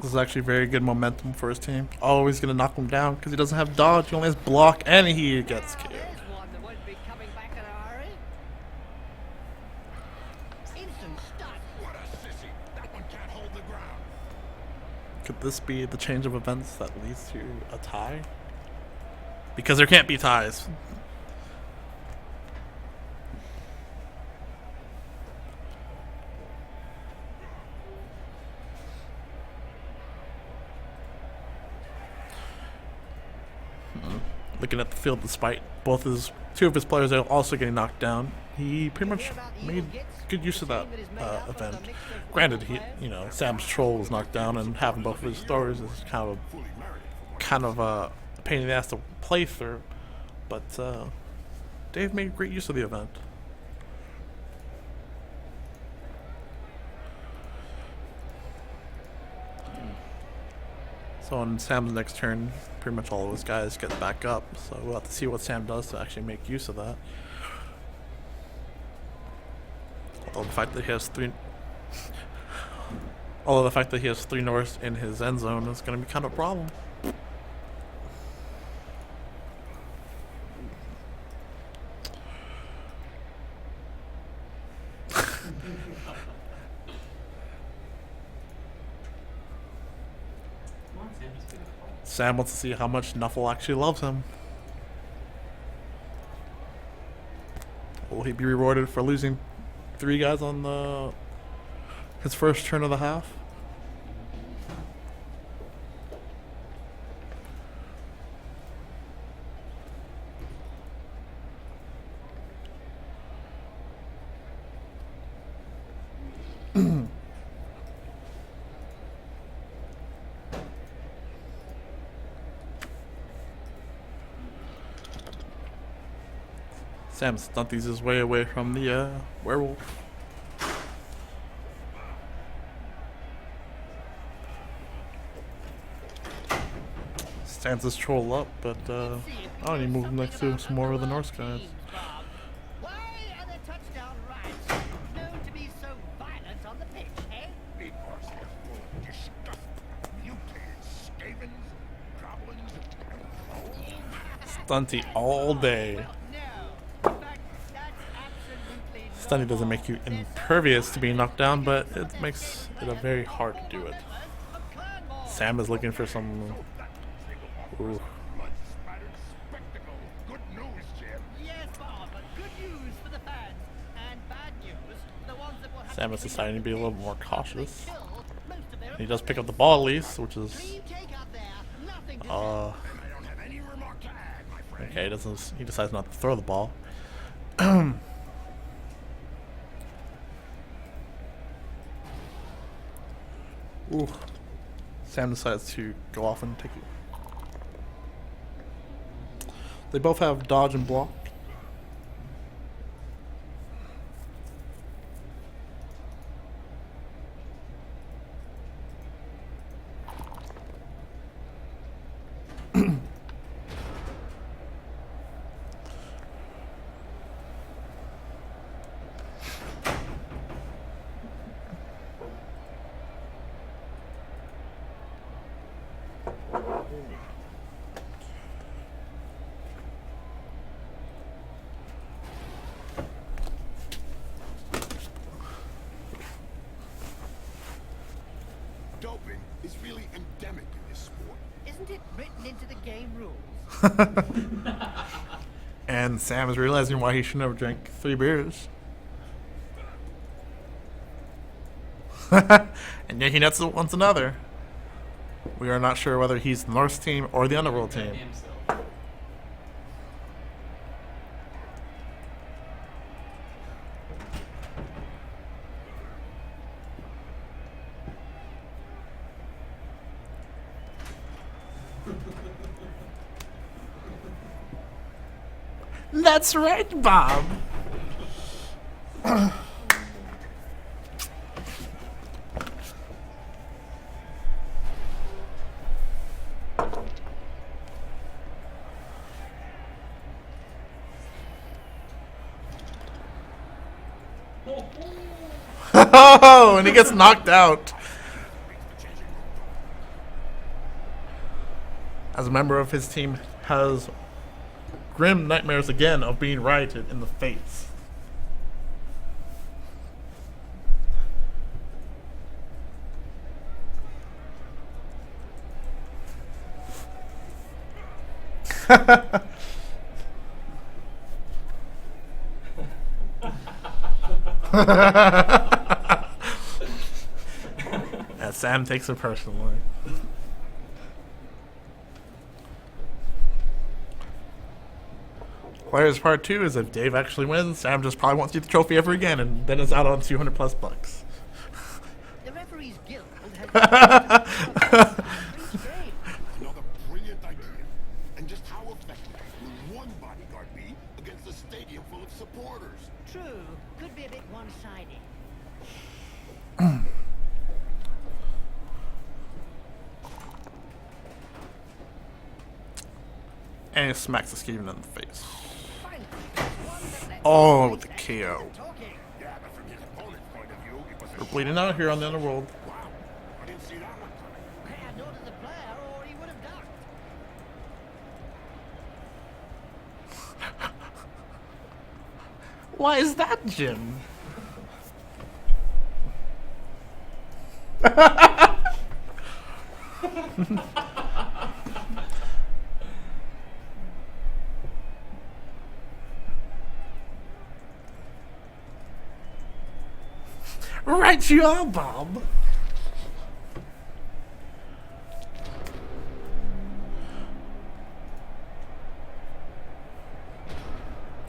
Speaker 1: This is actually very good momentum for his team. Oh, he's gonna knock him down because he doesn't have dodge. He only has block, and he gets
Speaker 7: Now,
Speaker 1: killed.
Speaker 7: there's one that won't be coming back in a hurry. Instant stun.
Speaker 5: What a sissy. That one can't hold the ground.
Speaker 1: Could this be the change of events that leads to a tie? Because there can't be ties. Looking at the field, despite two of his players are also getting knocked down, he pretty much made good use of that event. Granted, Sam's troll was knocked down, and having both of his throwers is kind of a pain in the ass to play through. But Dave made great use of the event. So on Sam's next turn, pretty much all of his guys get back up. So we'll have to see what Sam does to actually make use of that. Although the fact that he has although the fact that he has 3 Norse in his end zone is going to be kind of a problem.
Speaker 2: Come on, Sam, just pick up the ball.
Speaker 1: Sam wants to see how much Nuffle actually loves him. Will he be rewarded for losing 3 guys on his first turn of the half? Sam stunties his way away from the werewolf. Stands his troll up, but I don't need to move him next to some more of the Norse guys.
Speaker 7: Why are the touchdown rats known to be so violent on the pitch, eh?
Speaker 5: Because they're full of disgusting, mutated skavens, goblins, and
Speaker 1: Stunty all day.
Speaker 7: No. In fact, that's absolutely
Speaker 1: Stunty doesn't make you impervious to being knocked down, but it makes it a very hard to do it. Sam is looking for some. Ooh.
Speaker 5: blood-spattered spectacle. Good news, Jim.
Speaker 7: Yes, Bob, but good news for the fans and bad news for the ones that will have
Speaker 1: Sam is
Speaker 7: to
Speaker 1: deciding to be a little more cautious.
Speaker 7: kill most of their
Speaker 1: He does pick up the ball at least, which is
Speaker 7: Clean take up there. Nothing to
Speaker 5: And I don't have any remark to add, my friend.
Speaker 1: okay. He decides not to throw the ball. Ooh. Sam decides to go off and take it. They both have dodge and block.
Speaker 5: Doping is really endemic in this sport.
Speaker 7: Isn't it written into the game rules?
Speaker 1: And Sam is realizing why he should never drink 3 beers. And yet he nuts wants another. We are not sure whether he's the Norse team or the Underworld team.
Speaker 2: Goddamn self.
Speaker 1: That's right, Bob. Oh, and he gets knocked out. As a member of his team has grim nightmares again of being rioted in the face. And Sam takes it personally. Players part 2 is if Dave actually wins, Sam just probably won't see the trophy ever again, and then is out on 200 plus bucks.
Speaker 7: The referee's guild has
Speaker 5: Another brilliant idea. And just how effective will one bodyguard be against a stadium full of supporters?
Speaker 7: True. Could be a bit one-sided.
Speaker 1: And he smacks the Skaven in the face.
Speaker 7: Finally, one that lets
Speaker 1: Oh,
Speaker 7: us
Speaker 1: with the
Speaker 7: relax
Speaker 1: KO.
Speaker 7: talking.
Speaker 5: Yeah, but from his opponent.
Speaker 1: We're bleeding out here on the Underworld.
Speaker 5: Wow, I didn't see that one coming.
Speaker 7: Yeah, nor did the player, or he would have ducked.
Speaker 1: Why is that, Jim? Right you are, Bob.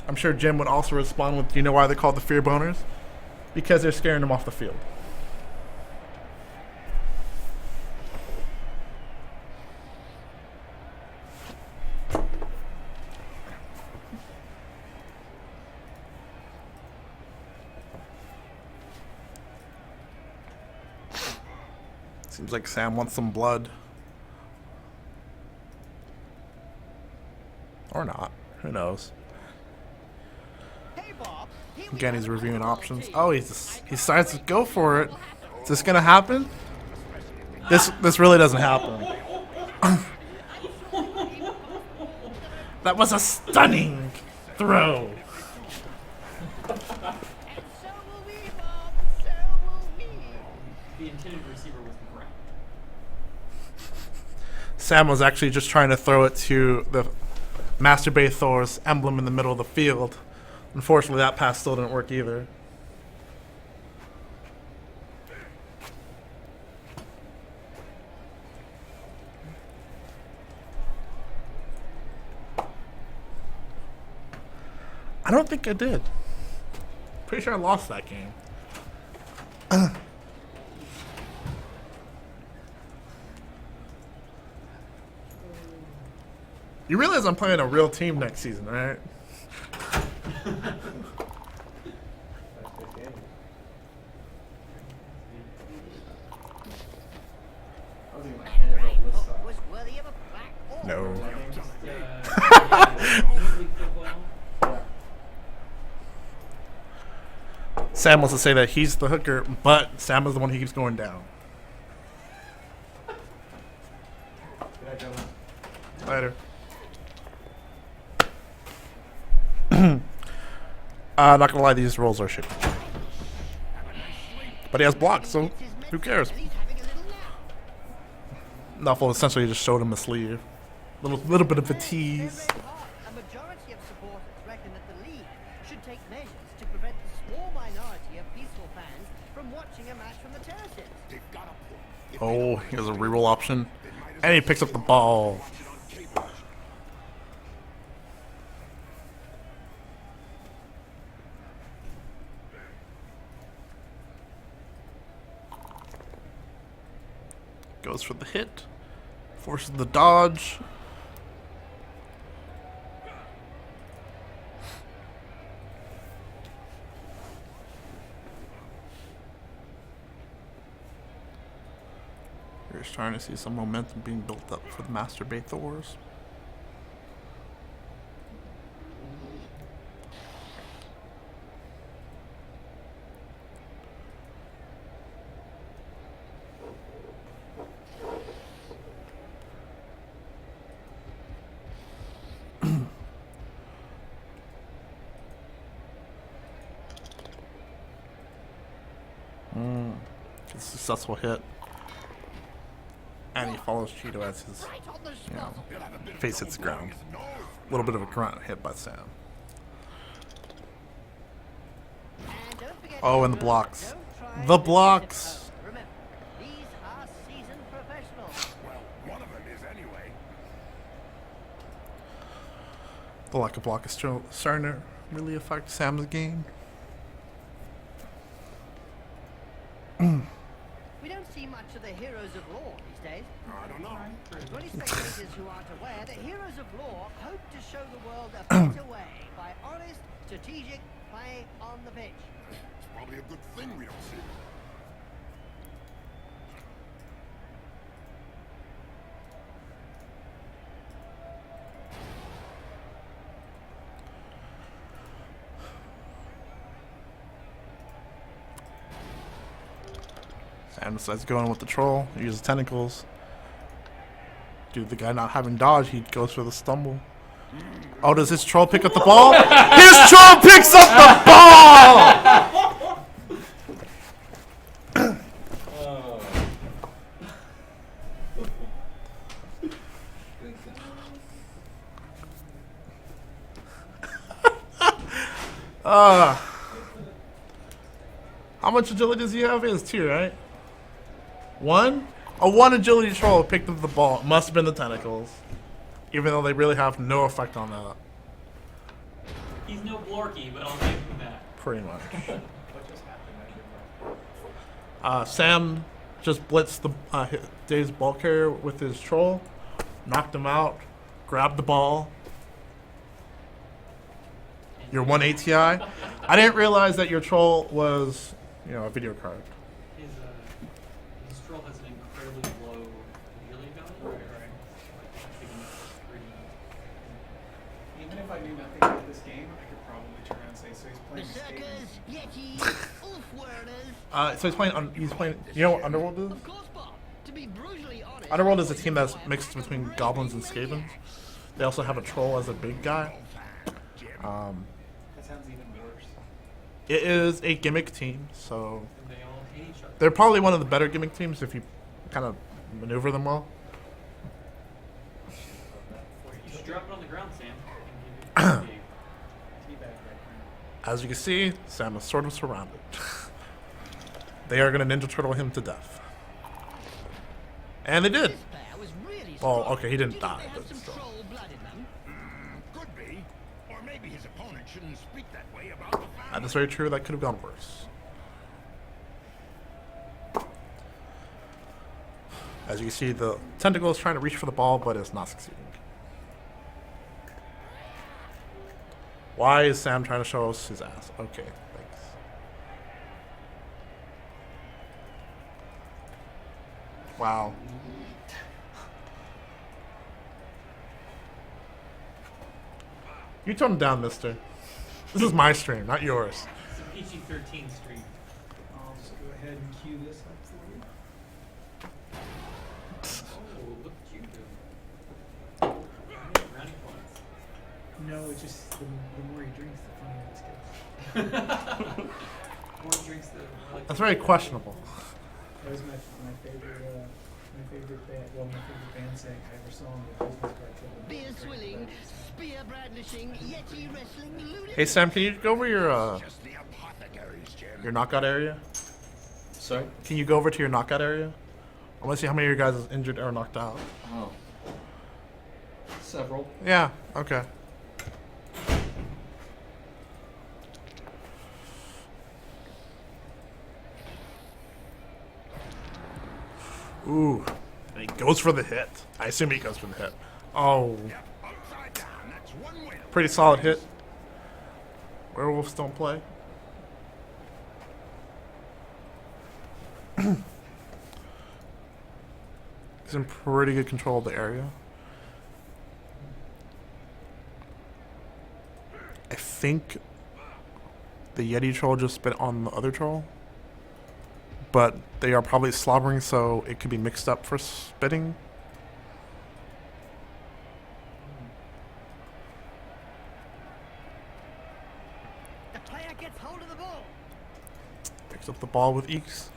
Speaker 1: I'm sure Jim would also respond with, you know why they're called the Fear Boners? Because they're scaring them off the field. Seems like Sam wants some blood. Or not. Who knows?
Speaker 7: Hey, Bob. Here we
Speaker 1: Again,
Speaker 7: have
Speaker 1: he's
Speaker 7: an
Speaker 1: reviewing
Speaker 7: Underworld
Speaker 1: options.
Speaker 7: team.
Speaker 1: Oh, he decides to go for it. Is this gonna happen? This really doesn't happen. That was a stunning throw.
Speaker 7: And so will we, Bob. So will we.
Speaker 2: The intended receiver was the ground.
Speaker 1: Sam was actually just trying to throw it to the Master Bay Thor's emblem in the middle of the field. Unfortunately, that pass still didn't work either. I don't think I did. Pretty sure I lost that game. You realize I'm playing a real team next season, right?
Speaker 7: What was worthy of a black orb?
Speaker 1: No.
Speaker 2: League football.
Speaker 1: Sam wants to say that he's the hooker, but Sam is the one who keeps going down. Later. Not gonna lie, these rolls are shit. But he has blocks, so who cares?
Speaker 7: And he's having a little nap.
Speaker 1: Nuffle essentially just showed him a sleeve. Little bit of a tease.
Speaker 7: A majority of supporters reckon that the league should take measures to prevent the small minority of peaceful fans from watching a match from the terraces.
Speaker 5: They've got a point. If
Speaker 1: Oh, he has a reroll option. And he picks up the ball.
Speaker 5: watch it on cable.
Speaker 1: Goes for the hit. Forces the dodge. You're just trying to see some momentum being built up for the Master Bay Thors. It's a successful hit. And he follows Cheeto as his,
Speaker 7: Right on the
Speaker 1: you know,
Speaker 7: spot.
Speaker 1: face hits the ground. A little bit of a grunt hit by Sam.
Speaker 7: And don't forget
Speaker 1: Oh,
Speaker 7: to
Speaker 1: and the blocks.
Speaker 7: don't try
Speaker 1: The
Speaker 7: to
Speaker 1: blocks.
Speaker 7: keep it home. Remember, these are seasoned professionals.
Speaker 5: Well, one of them is anyway.
Speaker 1: The lack of block is still starting to really affect Sam's game.
Speaker 7: We don't see much of the heroes of law these days.
Speaker 5: I don't know.
Speaker 7: To any spectators who aren't aware, the heroes of law hope to show the world a better way by honest, strategic play on the pitch.
Speaker 5: It's probably a good thing we don't see them.
Speaker 1: Sam decides to go in with the troll. He uses tentacles. Dude, the guy not having dodge, he goes for the stumble. Oh, does his troll pick up the ball? His troll picks up the ball! How much agility does he have? He has 2, right? 1? A 1 agility troll picked up the ball. It must have been the tentacles. Even though they really have no effect on that.
Speaker 2: He's no Blorky, but I'll give him that.
Speaker 1: Pretty much.
Speaker 3: What just happened? I didn't know.
Speaker 1: Sam just blitzed the Dave's ball carrier with his troll. Knocked him out. Grabbed the ball. Your 1 ATI. I didn't realize that your troll was, you know, a video card.
Speaker 2: His troll has an incredibly low agility value. Right.
Speaker 3: Even if I knew nothing about this game, I could probably turn around and say, so he's playing Skaven.
Speaker 7: Berserkers, Yetis, Ulfwurners.
Speaker 1: So he's playing, you know what Underworld is?
Speaker 7: Of course, Bob. To be brutally honest,
Speaker 1: Underworld is a team that's mixed between goblins and skavens. They also have a troll as a big guy.
Speaker 3: That sounds even worse.
Speaker 1: It is a gimmick team, so
Speaker 2: And they all hate each other.
Speaker 1: they're probably one of the better gimmick teams if you kind of maneuver them well.
Speaker 2: You should drop it on the ground, Sam. And give it
Speaker 3: Teabag right
Speaker 1: As you can see, Sam is sort of surrounded. They are going to Ninja Turtle him to death. And they did.
Speaker 7: this player was really
Speaker 1: Oh,
Speaker 7: strong.
Speaker 1: okay, he didn't
Speaker 7: Do you think
Speaker 1: die,
Speaker 7: they have
Speaker 1: but
Speaker 7: some
Speaker 1: still.
Speaker 7: troll blood in them?
Speaker 5: Could be. Or maybe his opponent shouldn't speak that way about the family.
Speaker 1: That's very true. That could have gone worse. As you can see, the tentacle is trying to reach for the ball, but it's not succeeding. Why is Sam trying to show us his ass? Okay, thanks. Wow. You tone down, mister. This is my stream, not yours.
Speaker 2: It's a PG-13 stream.
Speaker 3: I'll just go ahead and cue this up for you.
Speaker 2: Oh, look at you do. Brownie points.
Speaker 3: No, it's just the more he drinks, the funnier this gets.
Speaker 2: More drinks the more like
Speaker 1: That's very questionable.
Speaker 3: That was my favorite band. Well, my favorite band saying I ever saw on the business card.
Speaker 7: Beer swilling, spear brandishing, Yeti wrestling, lunatic.
Speaker 1: Hey Sam, can you go over
Speaker 5: Just the apothecaries, Jim.
Speaker 1: your knockout area?
Speaker 6: Sorry?
Speaker 1: Can you go over to your knockout area? I want to see how many of your guys is injured or knocked out.
Speaker 6: Oh. Several.
Speaker 1: Yeah, okay. Ooh. And he goes for the hit. I assume he goes for the hit. Oh,
Speaker 5: Yep, upside down. That's one win.
Speaker 1: pretty solid hit. Werewolves don't play. He's in pretty good control of the area. I think the Yeti troll just spit on the other troll. But they are probably slobbering, so it could be mixed up for spitting.
Speaker 7: The player gets hold of the ball.
Speaker 1: Picks up the ball with eeks.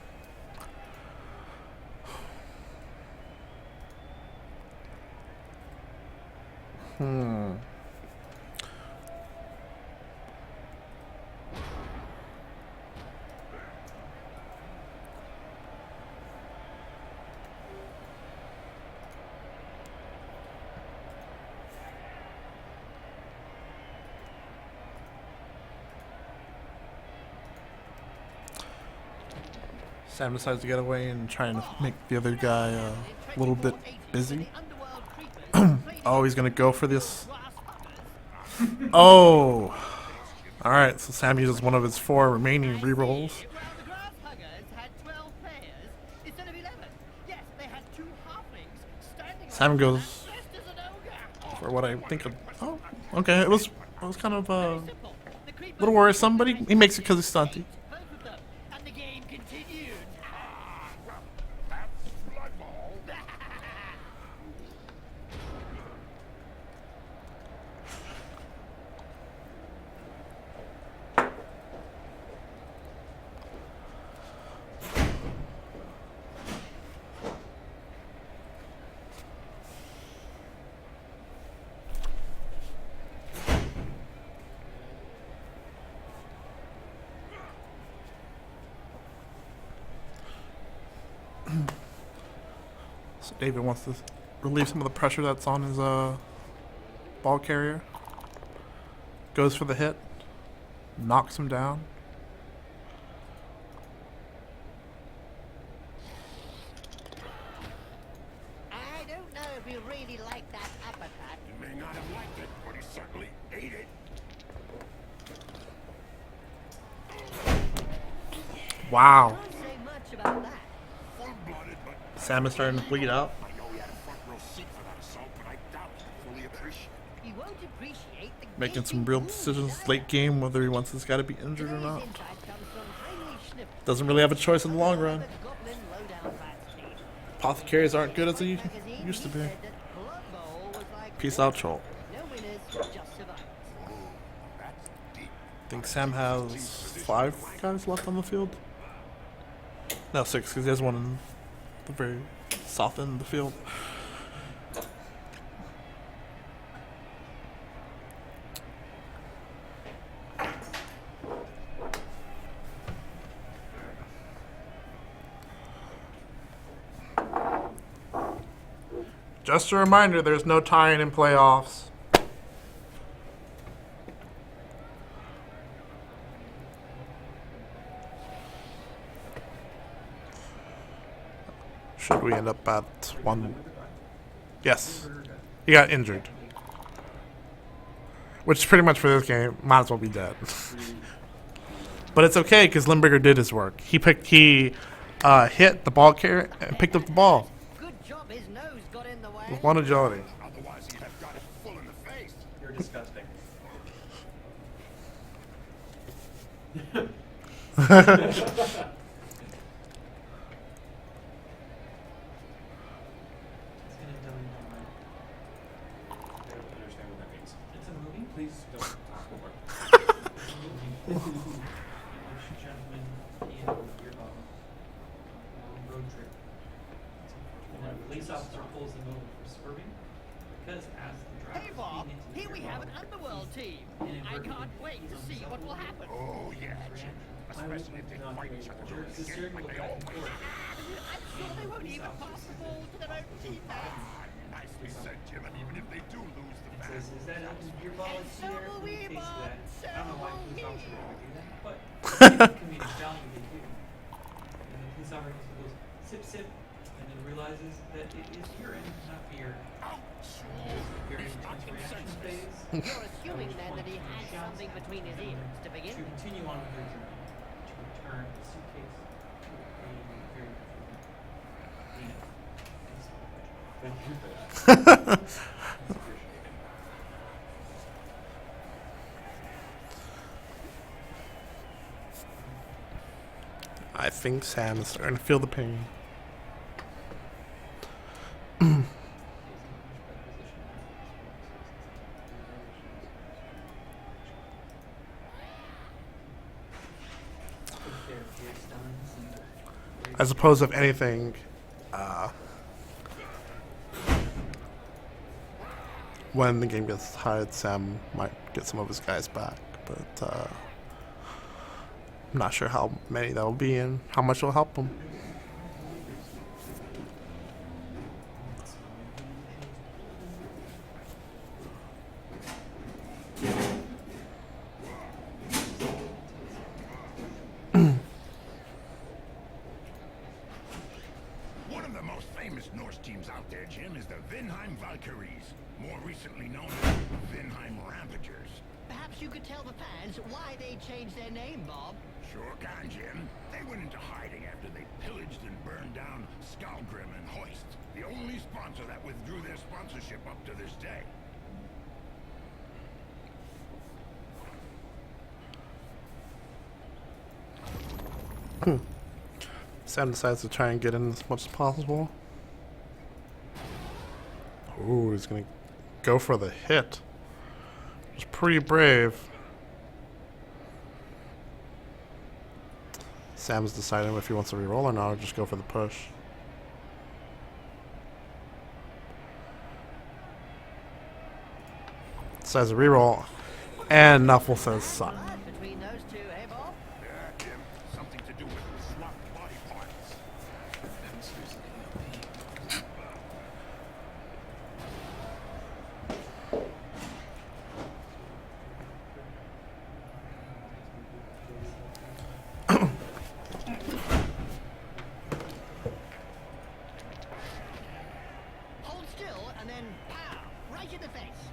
Speaker 1: Sam decides to get away and trying to make the other guy a little bit busy. Oh, he's gonna go for this. Oh! Alright, so Sam uses one of his 4 remaining rerolls.
Speaker 7: Well, the Grasshuggers had 12 players instead of 11. Yes, they had 2 halflings standing
Speaker 1: Sam
Speaker 7: on
Speaker 1: goes
Speaker 7: dressed as an ogre.
Speaker 1: for what I think of. Oh, okay. It was kind of
Speaker 7: Simple. The creeper
Speaker 1: little worrisome, but he makes it because he's stunty.
Speaker 7: both of them, and the game continued.
Speaker 1: So David wants to relieve some of the pressure that's on his ball carrier. Goes for the hit. Knocks him down.
Speaker 7: I don't know if he really liked that uppercut.
Speaker 5: He may not have liked it, but he certainly ate it.
Speaker 1: Wow.
Speaker 7: Can't say much about that.
Speaker 5: Full-blooded, but
Speaker 1: Sam is starting to bleed out.
Speaker 5: I know he had a front row seat for that assault, but I doubt he fully appreciated it.
Speaker 7: He won't appreciate the
Speaker 1: Making some
Speaker 7: gaping
Speaker 1: real
Speaker 7: wound
Speaker 1: decisions
Speaker 7: either.
Speaker 1: late game whether he wants this guy to be injured or
Speaker 7: Today's
Speaker 1: not.
Speaker 7: insight comes from Heinrich Schnipper,
Speaker 1: Doesn't really have a choice in the long run.
Speaker 7: the Goblin lowdown fans team.
Speaker 1: Apothecaries aren't good as they
Speaker 7: Magazine,
Speaker 1: used to
Speaker 7: he
Speaker 1: be.
Speaker 7: said that Blood Bowl was like
Speaker 1: Peace out, Joel.
Speaker 7: no winners, just survivors.
Speaker 5: That's deep.
Speaker 1: I think Sam has 5 guys left on the field. No, 6, because he has one in the very south end of the field. Just a reminder, there's no tying in playoffs. Should we end up at 1? Yes. He got injured. Which pretty much for this game, might as well be dead. But it's okay, because Limburger did his work. He hit the ball carrier and picked up the ball.
Speaker 7: Good job his nose got in the way.
Speaker 1: With one agility.
Speaker 5: Otherwise, he'd have got it full in the face.
Speaker 2: You're disgusting. It's gonna tell me more.
Speaker 3: I don't understand what that means.
Speaker 2: It's a movie.
Speaker 3: Please don't talk more.
Speaker 2: English gentleman in beer bottle. Long road trip. And then a police officer pulls them over for swerving because as the driver
Speaker 7: Hey Bob,
Speaker 2: into the
Speaker 7: here we
Speaker 2: beer
Speaker 7: have an
Speaker 2: bottle,
Speaker 7: Underworld team. I can't wait to see what will happen.
Speaker 5: Oh, yeah, Jim. Especially if they fight each other
Speaker 2: jerks the
Speaker 5: again,
Speaker 2: steering
Speaker 5: like
Speaker 2: wheel
Speaker 5: they
Speaker 2: back
Speaker 5: all
Speaker 2: and
Speaker 5: do.
Speaker 2: forth.
Speaker 7: I'm sure they won't even pass the ball to their own teammates.
Speaker 5: Nicely said, Jim. And even if they do lose the
Speaker 2: It
Speaker 5: match,
Speaker 2: says, is that open beer bottle
Speaker 7: And
Speaker 2: in
Speaker 7: so
Speaker 2: there?
Speaker 7: will
Speaker 2: Who
Speaker 7: we,
Speaker 2: tastes
Speaker 7: Bob.
Speaker 2: that?
Speaker 7: So
Speaker 2: I don't know why
Speaker 7: will
Speaker 2: police
Speaker 7: we.
Speaker 2: officers would do that, but comedic value they do. And the police officer goes, sip, sip, and then realizes that it is urine, not beer. Very intense reaction phase.
Speaker 7: You're assuming then that he had something between his ears to begin
Speaker 2: To
Speaker 7: with.
Speaker 2: continue on with their journey, to return the suitcase to a very different
Speaker 3: Thank you for that. It's appreciated.
Speaker 1: I think Sam is starting to feel the pain. I suppose, if anything, when the game gets tied, Sam might get some of his guys back, but I'm not sure how many that will be and how much will help him.
Speaker 5: one of the most famous Norse teams out there, Jim, is the Vinheim Valkyries, more recently known as Vinheim Rampagers.
Speaker 7: Perhaps you could tell the fans why they changed their name, Bob.
Speaker 5: Sure can, Jim. They went into hiding after they pillaged and burned down Skalgrim and Hoist, the only sponsor that withdrew their sponsorship up to this day.
Speaker 1: Sam decides to try and get in as much as possible. Ooh, he's gonna go for the hit. It's pretty brave. Sam's deciding if he wants to reroll or not, or just go for the push. Decides to reroll, and Nuffle says suck.
Speaker 7: Blood between those two, eh, Bob?
Speaker 5: Yeah, Jim. Something to do with swapped body parts.
Speaker 4: in the face.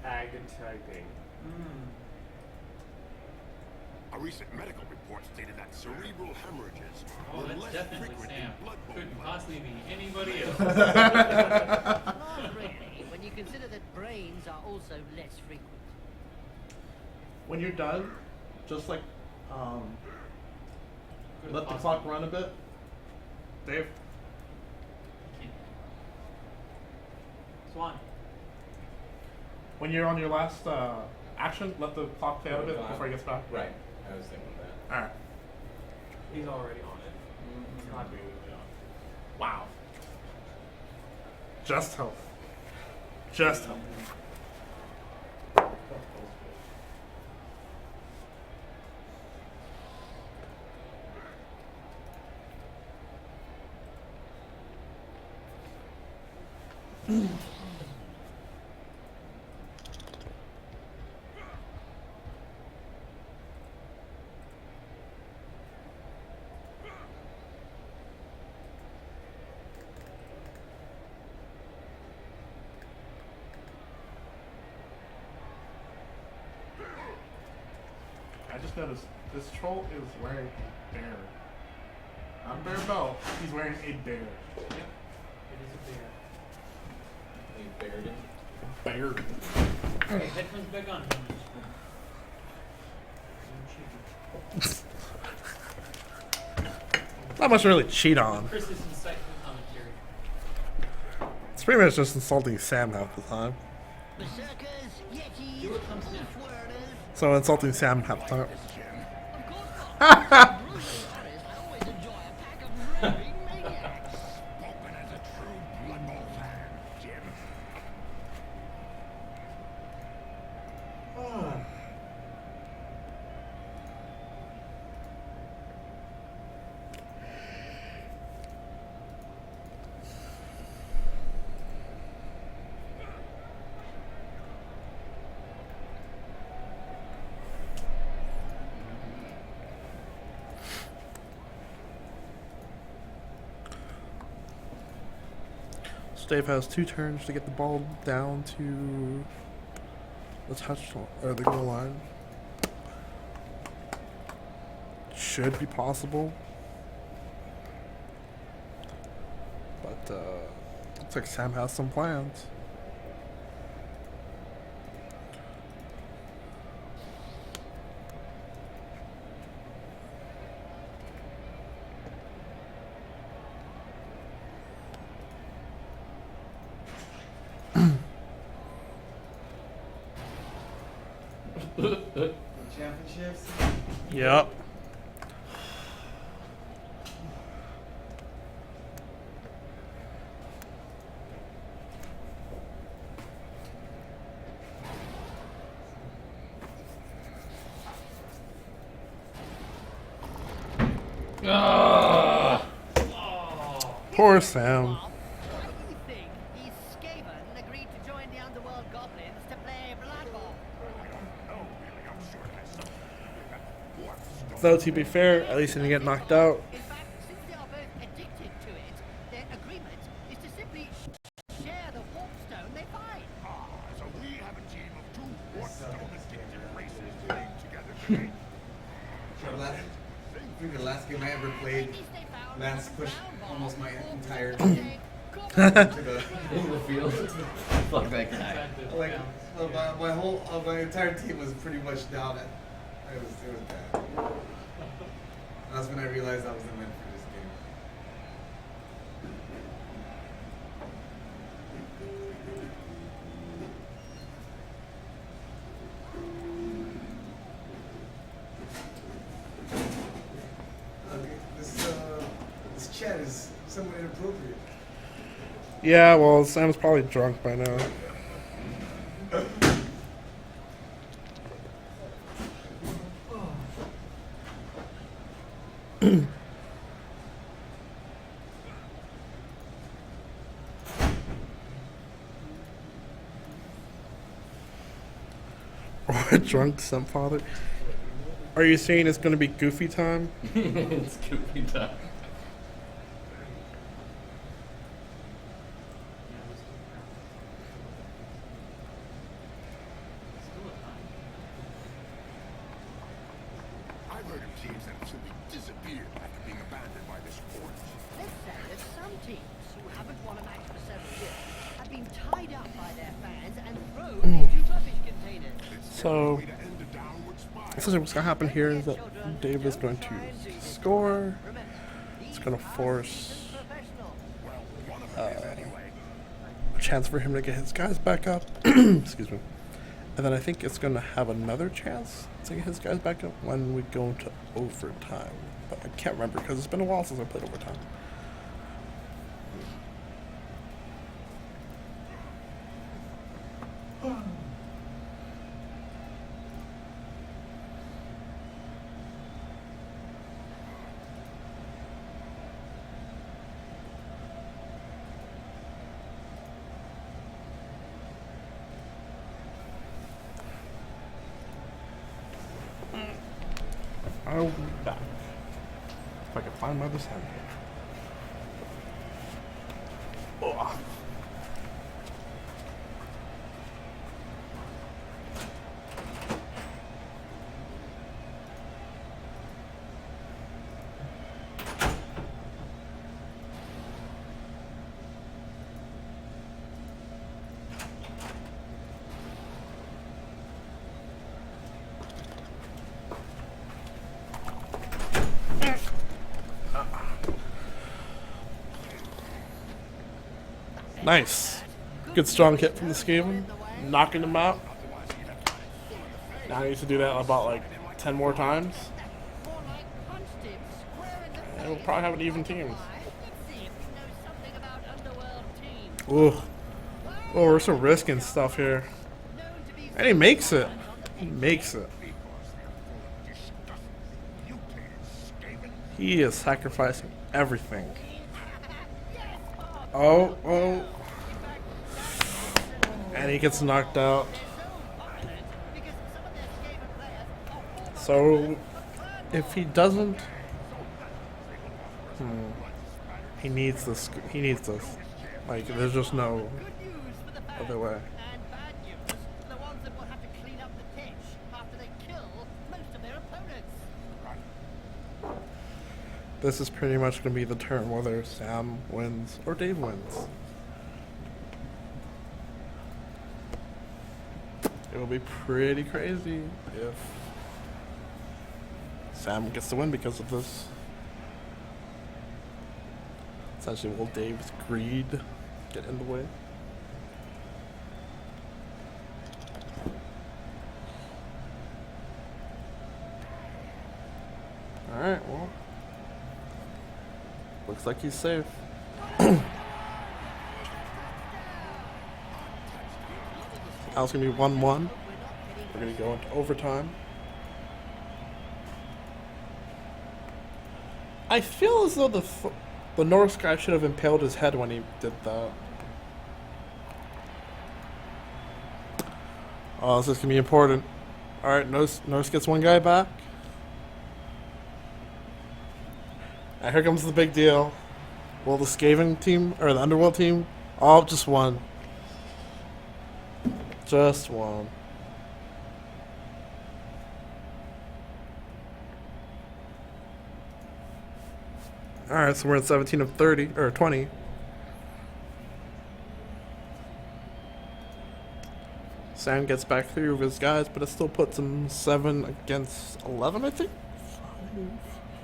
Speaker 8: Ag typing.
Speaker 5: A recent medical report stated that cerebral hemorrhages
Speaker 2: Oh,
Speaker 5: were
Speaker 2: that's
Speaker 5: less
Speaker 2: definitely
Speaker 5: frequent
Speaker 2: Sam.
Speaker 5: in blood bowl
Speaker 2: Couldn't
Speaker 5: blood.
Speaker 2: possibly be anybody else.
Speaker 7: Not really, when you consider that brains are also less frequent.
Speaker 1: When you're done, just like
Speaker 2: Could've
Speaker 1: let the
Speaker 2: possibly-
Speaker 1: clock run a bit. Dave,
Speaker 2: Swan.
Speaker 1: when you're on your last action, let the clock play out a bit before he gets back.
Speaker 8: Right. I was thinking that.
Speaker 1: All right.
Speaker 8: He's already on it. He's not doing the job.
Speaker 1: Wow. Just health. Just health. I just noticed this troll is wearing a bear. Not bear belt. He's wearing a bear.
Speaker 2: Yep. It is a bear.
Speaker 8: They buried him.
Speaker 1: Bear.
Speaker 2: Okay, headphones back on.
Speaker 1: Not much to really cheat on.
Speaker 2: Chris's insightful commentary.
Speaker 1: It's pretty much just insulting Sam half the time.
Speaker 7: Berserkers, Yetis,
Speaker 2: Here it comes now.
Speaker 7: Wolfwarders.
Speaker 1: So insulting Sam half the time.
Speaker 7: Of course not. Brutally honest, I always enjoy a pack of raving maniacs.
Speaker 5: Spoken as a true Blood Bowl fan, Jim.
Speaker 1: So Dave has 2 turns to get the ball down to the touchdown or the goal line. Should be possible, but looks like Sam has some plans.
Speaker 8: Championships?
Speaker 1: Yep. Poor Sam.
Speaker 7: Why do you think these Skaven agreed to join the Underworld Goblins to play Blood Bowl?
Speaker 1: Though to be fair, at least he didn't get knocked out.
Speaker 7: In fact, since they are both addicted to it, their agreement is to simply share the warpstone they find.
Speaker 5: So we have a team of 2 Warpstone-addicted races playing together today.
Speaker 9: I think the last game I ever played,
Speaker 7: At least they found
Speaker 9: Lance
Speaker 7: one
Speaker 9: pushed
Speaker 7: ground ball.
Speaker 9: almost my entire
Speaker 7: They
Speaker 9: team
Speaker 7: got
Speaker 9: to the.
Speaker 6: In the field. Fuck that guy.
Speaker 2: Inside the
Speaker 9: Like
Speaker 2: bounds.
Speaker 9: my entire team was pretty much down. It was bad. That's when I realized I wasn't meant for this game. Okay, this chat is somewhat inappropriate.
Speaker 1: Yeah, well, Sam's probably drunk by now. Or a drunk stepfather. Are you saying it's going to be goofy time?
Speaker 6: It's goofy time.
Speaker 5: I've heard of teams that have simply disappeared after being abandoned by this fort.
Speaker 7: Let's say that some teams who haven't won a match for several years have been tied up by their fans and thrown into rubbish containers.
Speaker 1: So,
Speaker 5: Way to end a downward spiral.
Speaker 1: essentially what's going to happen here is that Dave is going to score. It's going to force a chance for him to get his guys back up. Excuse me. And then I think it's going to have another chance to get his guys back up when we go into overtime. But I can't remember because it's been a while since I played overtime. I'll be back. If I can find my other hand here. Ugh. Nice. Good strong hit from the Skaven. Knocking him out. Now I need to do that about like 10 more times. And we'll probably have an even team. Ooh. Oh, we're still risking stuff here. And he makes it. He makes it. He is sacrificing everything. Oh. And he gets knocked out. So, if he doesn't... He needs this. He needs this. Like, there's just no other way. This is pretty much going to be the turn, whether Sam wins or Dave wins. It will be pretty crazy if Sam gets the win because of this. Essentially, will Dave's greed get in the way? Alright, well. Looks like he's safe. Now it's going to be 1-1. We're going to go into overtime. I feel as though the Norse guy should have impaled his head when he did that. Oh, this is going to be important. Alright, Norse gets one guy back. And here comes the big deal. Will the Skaven team, or the Underworld team, oh, just one. Just one. Alright, so we're at 17 of 30, or 20. Sam gets back 3 of his guys, but it still puts him 7 against 11, I think?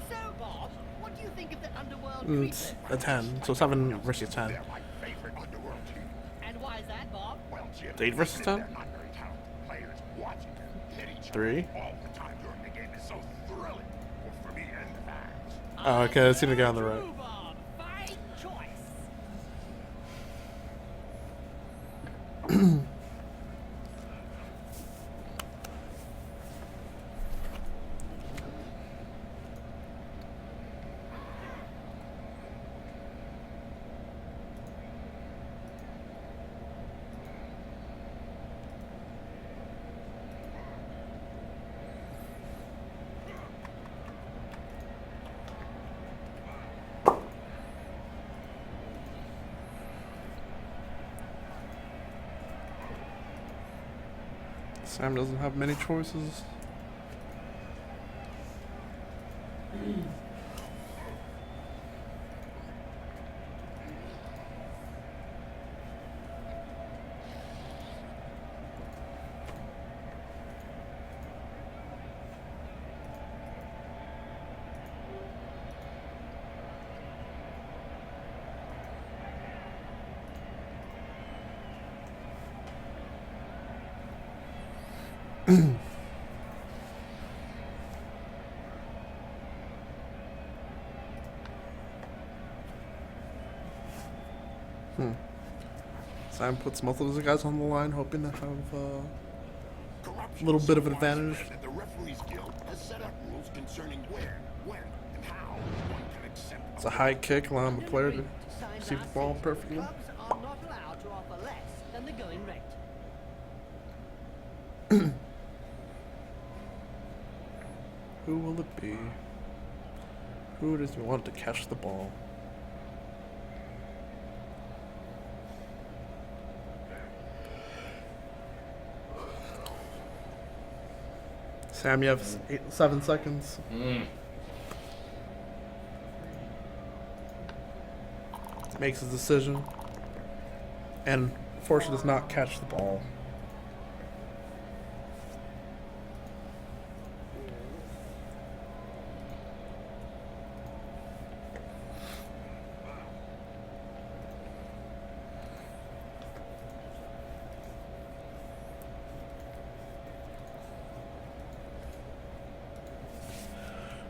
Speaker 7: So, Bob, what do you think of the Underworld
Speaker 1: It's
Speaker 7: treatment?
Speaker 1: a 10, so 7 versus 10.
Speaker 5: They're my favorite Underworld team.
Speaker 7: And why is that, Bob?
Speaker 5: Well, Jim,
Speaker 1: 8 versus 10?
Speaker 5: they're not very talented players. Watching them hit each
Speaker 1: 3.
Speaker 5: other all the time during the game is so thrilling. Both for me and the fans.
Speaker 1: Oh, okay, I see the guy on the right.
Speaker 7: True, Bob. Fine choice.
Speaker 1: Sam doesn't have many choices. Sam puts most of his guys on the line, hoping to have a little bit of advantage.
Speaker 5: The referees guild has set up rules concerning where, when, and how one can accept.
Speaker 1: It's a high kick, allowing the player to
Speaker 7: Signs
Speaker 1: see the
Speaker 7: are
Speaker 1: ball
Speaker 7: set.
Speaker 1: perfectly.
Speaker 7: Clubs are not allowed to offer less than the going rate.
Speaker 1: Who will it be? Who does he want to catch the ball? Sam, you have 7 seconds. Makes his decision. And fortunately does not catch the ball.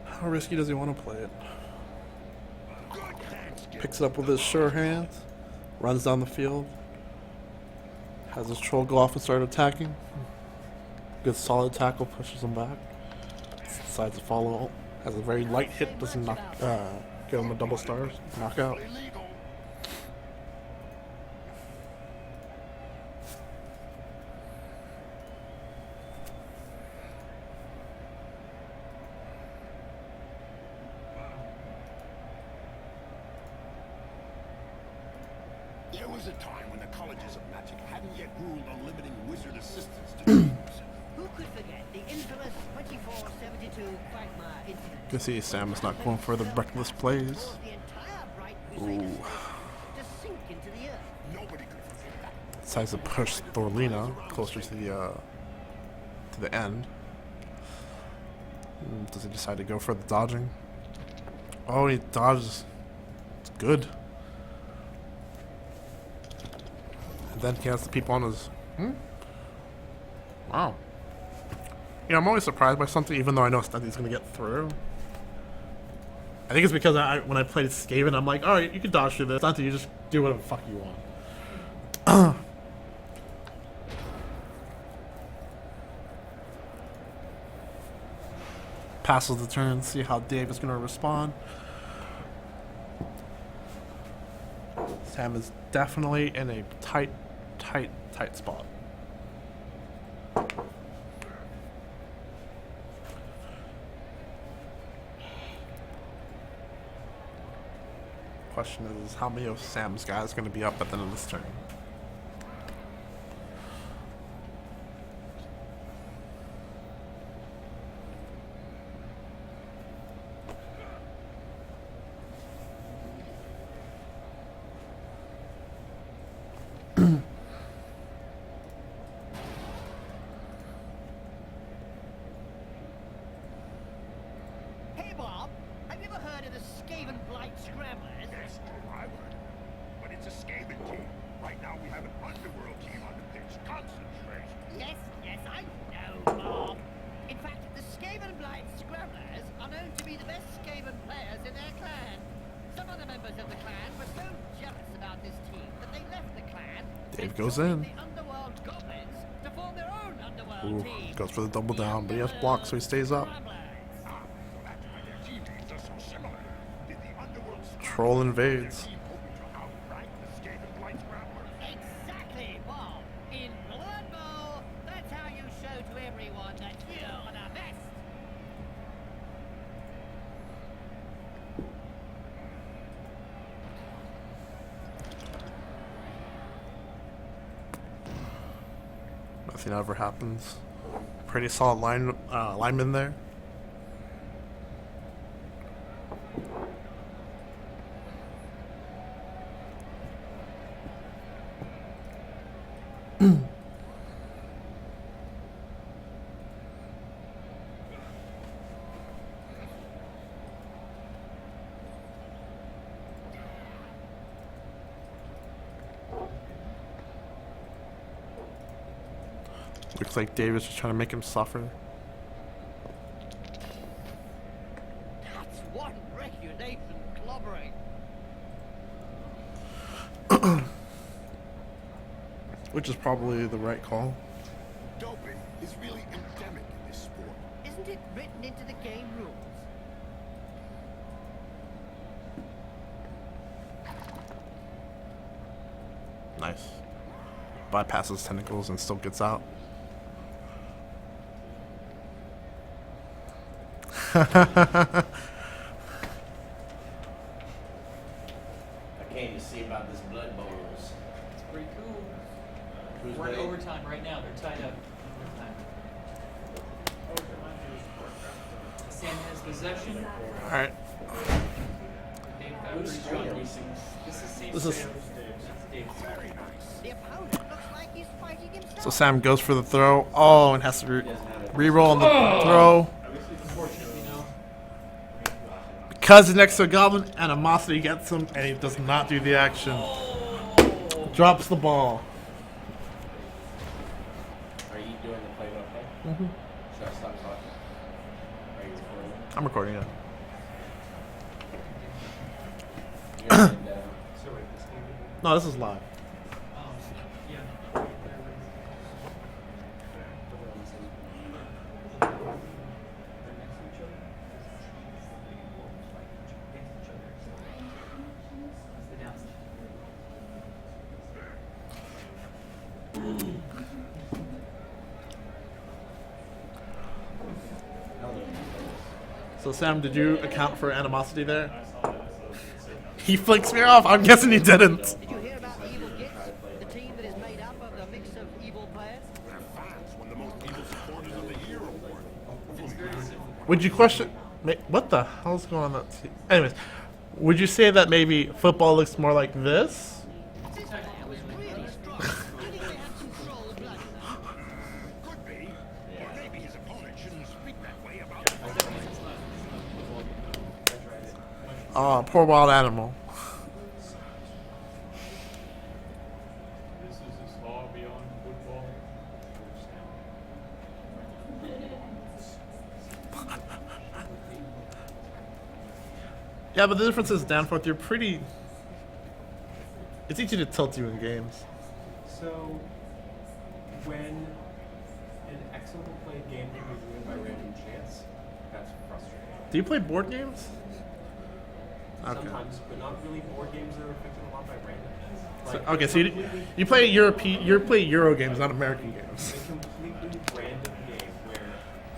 Speaker 1: How risky does he want to play it? Picks it up with his sure hands, runs down the field, has his troll go off and start attacking. Good solid tackle, pushes him back. Decides to follow, has a very light hit, doesn't knock, get him a double stars, knockout.
Speaker 5: There was a time when the colleges of magic hadn't yet ruled on limiting wizard assistants to teams.
Speaker 7: Who could forget the infamous 2472 Quagmire incident?
Speaker 1: You see Sam is not going for the reckless plays.
Speaker 7: Caused the entire Bright Crusader station to sink into the earth.
Speaker 5: Nobody could forget that.
Speaker 1: Decides to push Thorlina closer to the end. Does he decide to go for the dodging? Oh, he dodges. It's good. And then he has the people on his. Wow. Yeah, I'm always surprised by something, even though I know Stunty's gonna get through. I think it's because when I played Skaven, I'm like, alright, you can dodge through this. Stunty, you just do whatever the fuck you want. Passes the turn, see how Dave is gonna respond. Sam is definitely in a tight spot. Question is, how many of Sam's guys are going to be up at the end of this turn?
Speaker 7: Hey Bob, have you ever heard of the Skaven Blight Scramblers?
Speaker 5: Yes, I would. But it's a Skaven team. Right now we have an Underworld team on the pitch. Concentrate.
Speaker 7: Yes, I know, Bob. In fact, the Skaven Blight Scramblers are known to be the best Skaven players in their clan. Some of the members of the clan were so jealous about this team that they left the clan
Speaker 1: Dave
Speaker 7: and
Speaker 1: goes
Speaker 7: joined
Speaker 1: in.
Speaker 7: the Underworld Goblins to form their own Underworld
Speaker 1: Ooh,
Speaker 7: team.
Speaker 1: goes for the double down, but he has blocked, so he stays up.
Speaker 7: Scramblers.
Speaker 5: Ah, so that's why their teammates are so similar. Did the Underworld
Speaker 1: Troll invades.
Speaker 5: team hoping to outrank the Skaven Blight Scramblers?
Speaker 7: Exactly, Bob. In Blood Bowl, that's how you show to everyone that you're the best.
Speaker 1: Nothing ever happens. pretty solid lineman there. Looks like David's just trying to make him suffer.
Speaker 4: That's one regulation clobbering.
Speaker 1: Which is probably the right call.
Speaker 5: Doping is really endemic in this sport.
Speaker 4: Isn't it written into the game rules?
Speaker 1: Nice. Bypasses tentacles and still gets out.
Speaker 10: I came to see about this blood bowls.
Speaker 2: It's pretty cool.
Speaker 10: Who's
Speaker 2: We're in
Speaker 10: winning?
Speaker 2: overtime right now. They're tied up. Overtime. Sam has possession.
Speaker 1: Alright.
Speaker 2: Dave got pretty strong. This is Sam's.
Speaker 1: This is-
Speaker 2: That's Dave's.
Speaker 4: The opponent looks like he's fighting himself.
Speaker 1: So Sam goes for the throw. Oh, and has to re-roll on the throw.
Speaker 2: Unfortunately, no.
Speaker 1: Because he's next to a goblin, animosity gets him, and he does not do the action. Drops the ball.
Speaker 10: Are you doing the play okay? Mm-hmm. Should I stop talking? Are you recording?
Speaker 1: I'm recording it.
Speaker 10: You're in,
Speaker 1: No, this is live.
Speaker 2: Yeah.
Speaker 1: So Sam, did you account for animosity there? He flicks me off. I'm guessing he didn't.
Speaker 4: Did you hear about the Evil Gits? The team that is made up of a mix of evil players?
Speaker 5: Their fans won the most evil supporters of the year award.
Speaker 1: Would you question? What the hell's going on that team? Anyways, would you say that maybe football looks more like this?
Speaker 4: This player was really strong. Do you think they had some troll blood in them?
Speaker 5: Could be. Or maybe his opponent shouldn't speak that way about the
Speaker 1: Oh, poor wild animal.
Speaker 8: This is as far beyond football.
Speaker 1: Yeah, but the difference is, Danforth, you're pretty... It's easy to tilt you in games.
Speaker 11: So, when an excellently played game can be ruined by random chance, that's frustrating.
Speaker 1: Do you play board games? Okay.
Speaker 11: Sometimes, but not really. Board games are affected a lot by randomness.
Speaker 1: So,
Speaker 11: Like,
Speaker 1: okay, so you play you play Euro games, not American games.
Speaker 11: a completely random game where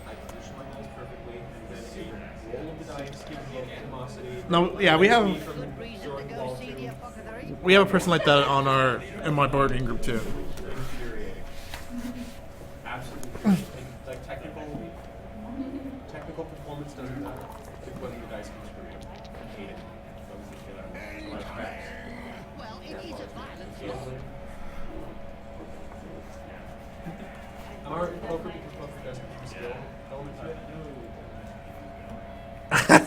Speaker 11: I position my dice perfectly, and then a roll of the dice gives me an animosity.
Speaker 1: No, yeah, we have
Speaker 4: Good reason to
Speaker 11: throwing
Speaker 4: go
Speaker 11: balls
Speaker 4: see
Speaker 11: through
Speaker 4: the apothecary.
Speaker 1: we have a person like that on in my board game group too.
Speaker 11: infuriating. Absolutely infuriating. Like technical performance doesn't matter. It's whether the dice can screw you. I hate it. Those are the shit I like facts.
Speaker 4: Well, it is a violent sport.
Speaker 11: I'm already in poker because poker does have a skill element to it.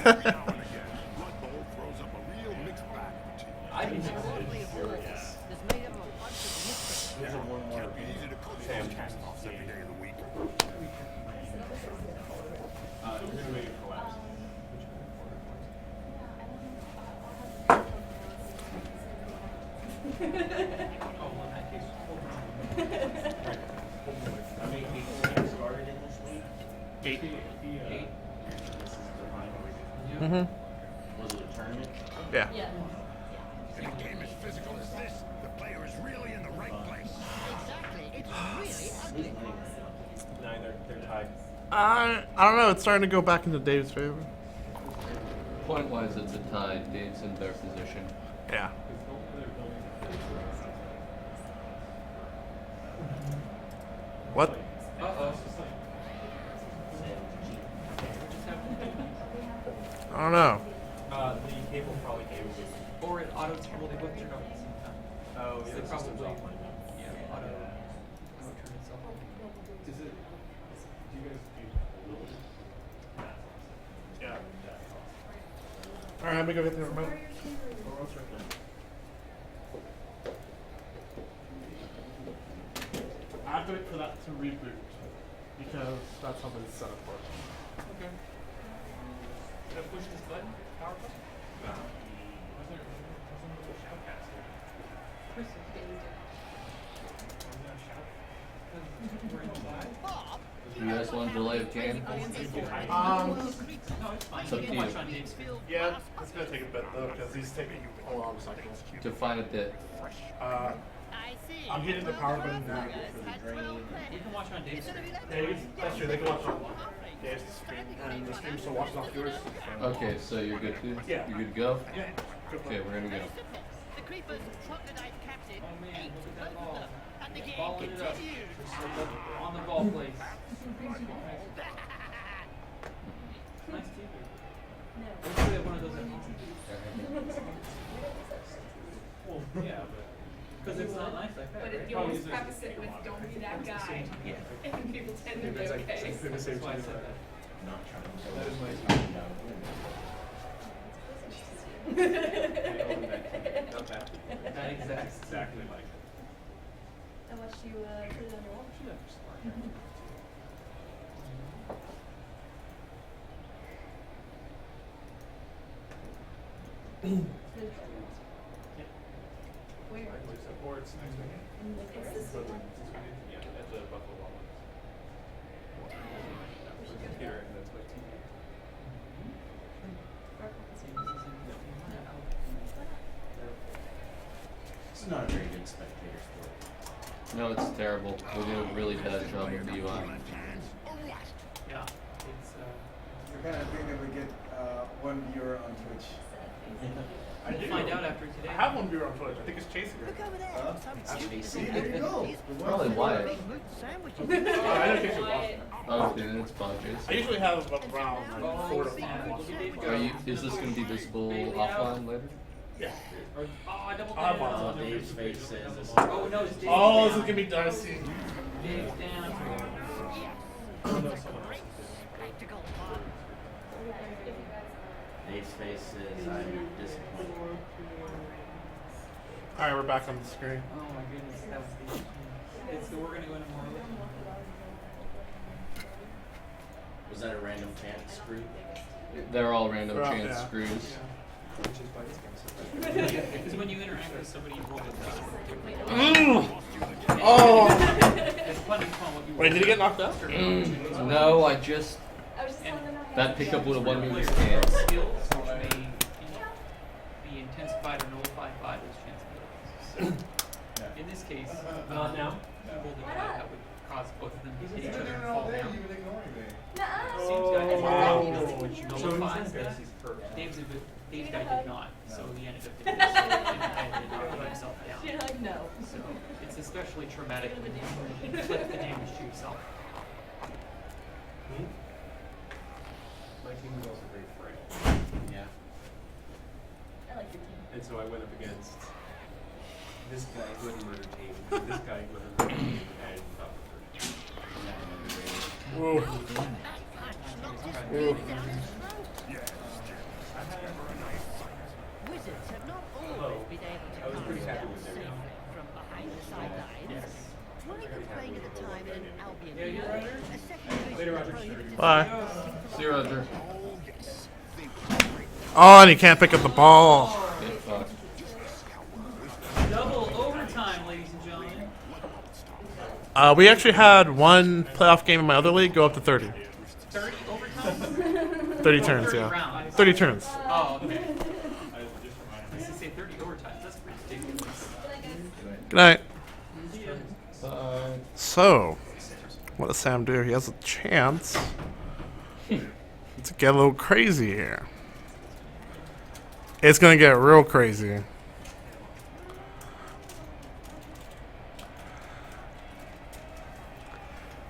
Speaker 5: Blood Bowl throws up a real mixed bag of teams.
Speaker 11: I think
Speaker 4: It's
Speaker 11: it's
Speaker 4: oddly a war that's made up of a bunch of misfits.
Speaker 5: Can't be easy to coach those cast-offs every day of the week.
Speaker 11: you're gonna make it collapse.
Speaker 2: Oh, well, in that case,
Speaker 10: How many people started in this league?
Speaker 1: 8.
Speaker 10: 8. This is the final.
Speaker 1: Mm-hmm.
Speaker 10: Was it a tournament?
Speaker 1: Yeah.
Speaker 5: In a game as physical as this, the player is really in the right place.
Speaker 4: Exactly. It's really ugly.
Speaker 11: Nine, they're tied.
Speaker 1: I don't know. It's starting to go back into Dave's favor.
Speaker 6: Point-wise, it's a tie. Dave's in better position.
Speaker 1: Yeah. What?
Speaker 2: uh-oh.
Speaker 1: don't know.
Speaker 11: The cable probably gave it.
Speaker 2: Or it auto well they both turn off at the same time.
Speaker 11: Oh,
Speaker 2: So
Speaker 11: yeah,
Speaker 2: they
Speaker 11: the
Speaker 2: probably
Speaker 11: system's offline now.
Speaker 2: yeah, auto turn itself off.
Speaker 11: Does it? Do you guys do?
Speaker 1: Yeah. All right, let me go get the remote. I have to wait for that to reboot because that's how it's set up for.
Speaker 2: Okay. Should I push this button? Power button? Chris, we're inside.
Speaker 6: You guys want to delay the game?
Speaker 2: No, it's fine.
Speaker 6: It's up
Speaker 2: You
Speaker 6: to
Speaker 2: can watch
Speaker 6: you.
Speaker 2: on Dave's
Speaker 1: Yeah, it's gonna take a bit though because he's taking a long cycle.
Speaker 6: To find a bit.
Speaker 4: I see.
Speaker 1: I'm hitting the power button now.
Speaker 2: We can watch on Dave's screen.
Speaker 1: Yeah, that's true. They can watch on Dave's stream and the stream still watches off yours.
Speaker 6: Okay, so you're good to
Speaker 1: Yeah.
Speaker 6: You good to go?
Speaker 1: Yeah.
Speaker 6: Okay, we're gonna go.
Speaker 4: The Creeper's troglodyte captain
Speaker 2: Oh man,
Speaker 4: aimed
Speaker 2: look
Speaker 4: to
Speaker 2: at that
Speaker 4: both
Speaker 2: ball.
Speaker 4: of them, and the game
Speaker 2: Balling it up.
Speaker 4: continues.
Speaker 2: On the ball, please. Nice TV. I wish we had one of those at home.
Speaker 11: Well, yeah, but.
Speaker 2: Because it's not nice like that,
Speaker 12: But
Speaker 2: right?
Speaker 12: you always preface it with don't be that guy.
Speaker 2: Yeah.
Speaker 12: And people tend to be
Speaker 11: It's like,
Speaker 12: okay.
Speaker 11: it's the same
Speaker 2: That's why I
Speaker 11: thing.
Speaker 2: said that.
Speaker 11: That is my time. Not that.
Speaker 2: That exact.
Speaker 11: Exactly like it.
Speaker 12: Unless you put it on your wall. Where?
Speaker 11: Supports next week.
Speaker 12: It's this week.
Speaker 11: Yeah, at the Buffalo Wild Wings. Computer, and that's my TV.
Speaker 10: This is not a very good spectator sport.
Speaker 6: No, it's terrible. We did a really bad job with the UI.
Speaker 2: Yeah. It's
Speaker 9: You're kind of thinking we get one viewer on Twitch.
Speaker 1: I
Speaker 2: we'll
Speaker 1: do.
Speaker 2: find out after
Speaker 1: I
Speaker 2: today.
Speaker 1: have one viewer on Twitch. I think it's chasing her.
Speaker 4: Look over there. Some
Speaker 10: Actually,
Speaker 4: stupid
Speaker 10: see,
Speaker 4: little
Speaker 10: there you go.
Speaker 4: He's
Speaker 6: Probably Wyatt.
Speaker 4: big root sandwiches.
Speaker 1: I don't think she'll watch
Speaker 12: Wyatt.
Speaker 1: it.
Speaker 6: Okay, then it's Padres.
Speaker 1: I usually have around
Speaker 2: Oh,
Speaker 1: 4 to
Speaker 2: Sam,
Speaker 1: 5.
Speaker 2: look at Dave
Speaker 6: Are
Speaker 2: go.
Speaker 6: you? Is this gonna be visible
Speaker 2: Bailey
Speaker 6: offline later?
Speaker 1: Yeah.
Speaker 2: Or, oh, I double
Speaker 1: I'll
Speaker 2: down.
Speaker 1: watch
Speaker 10: All Dave's face says is.
Speaker 2: Oh, no, it's Dave's
Speaker 1: Oh, this
Speaker 2: down.
Speaker 1: is gonna be dicey.
Speaker 2: Dave's down.
Speaker 4: Spectacle fun.
Speaker 10: Dave's face says I'm disappointed.
Speaker 1: All right, we're back on the screen.
Speaker 2: Oh my goodness, that was the. It's we're gonna go into more.
Speaker 10: Was that a random chance screw?
Speaker 6: They're all random
Speaker 1: They're all-
Speaker 6: chance
Speaker 1: yeah.
Speaker 6: screws.
Speaker 2: Because when you interact with somebody, you roll a die.
Speaker 1: Oh!
Speaker 2: It's fun upon what you
Speaker 1: Wait, did he get knocked out?
Speaker 6: No, I just
Speaker 12: I was just telling them
Speaker 6: that pickup would have won me
Speaker 2: Player
Speaker 6: this game.
Speaker 2: skills, which may be intensified or nullified by those chance abilities. So, in this case,
Speaker 11: Not now.
Speaker 2: he rolled a die that would cause both of them to hit each other and fall down.
Speaker 12: Nuh-uh.
Speaker 2: Seems guy did
Speaker 1: wow.
Speaker 2: which
Speaker 11: So he's
Speaker 2: nullifies
Speaker 11: in
Speaker 2: that.
Speaker 11: fantasy perfect.
Speaker 2: Dave's guy did not, so he ended up getting this and did not put himself down.
Speaker 12: You're like, no.
Speaker 2: So it's especially traumatic when you inflict the damage to yourself.
Speaker 11: My team was also very frail.
Speaker 10: Yeah.
Speaker 12: I like your team.
Speaker 11: And so I went up against this guy who had a murder team, this guy who had a murder team, and got murdered.
Speaker 1: Whoa.
Speaker 4: Wizards have not
Speaker 11: Hello.
Speaker 4: always been able to
Speaker 11: I was pretty
Speaker 4: cast
Speaker 11: happy
Speaker 4: spells
Speaker 11: with
Speaker 4: safe
Speaker 11: everything.
Speaker 4: from behind the sidelines. Trying to playing at the time in an Albion
Speaker 2: Yeah, you're
Speaker 4: league,
Speaker 2: right.
Speaker 4: a second
Speaker 11: Later, Roger.
Speaker 4: prohibited
Speaker 1: Bye.
Speaker 6: See you, Roger.
Speaker 1: Oh, and he can't pick up the ball.
Speaker 6: Get fucked.
Speaker 2: Double overtime, ladies and gentlemen.
Speaker 1: We actually had one playoff game in my other league go up to 30.
Speaker 2: 30 overtime?
Speaker 1: 30 turns,
Speaker 2: 30
Speaker 1: yeah.
Speaker 2: rounds.
Speaker 1: 30 turns.
Speaker 2: Oh, okay. I used to say 30 overtimes. That's pretty ridiculous.
Speaker 1: Good night.
Speaker 6: Bye.
Speaker 1: So, what does Sam do? He has a chance to get a little crazy here. It's going to get real crazy.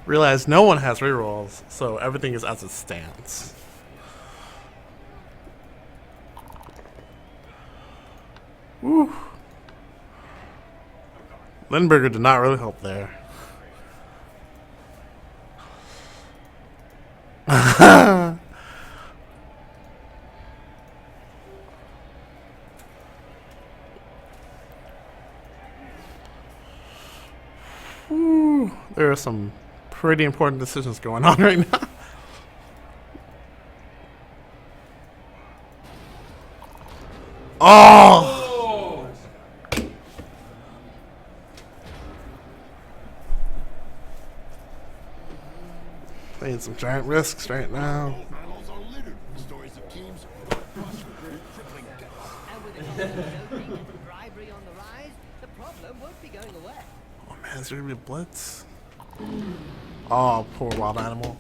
Speaker 1: Realize no one has rerolls, so everything is as it stands. Lindbergh did not really help there. Ooh, there are some pretty important decisions going on right now. Oh! Taking some giant risks right now.
Speaker 5: Animals are littered with stories of teams crippling death.
Speaker 4: And with the cost of doping and bribery on the rise, the problem won't be going away.
Speaker 1: Oh man, is there gonna be a blitz? Oh, poor wild animal.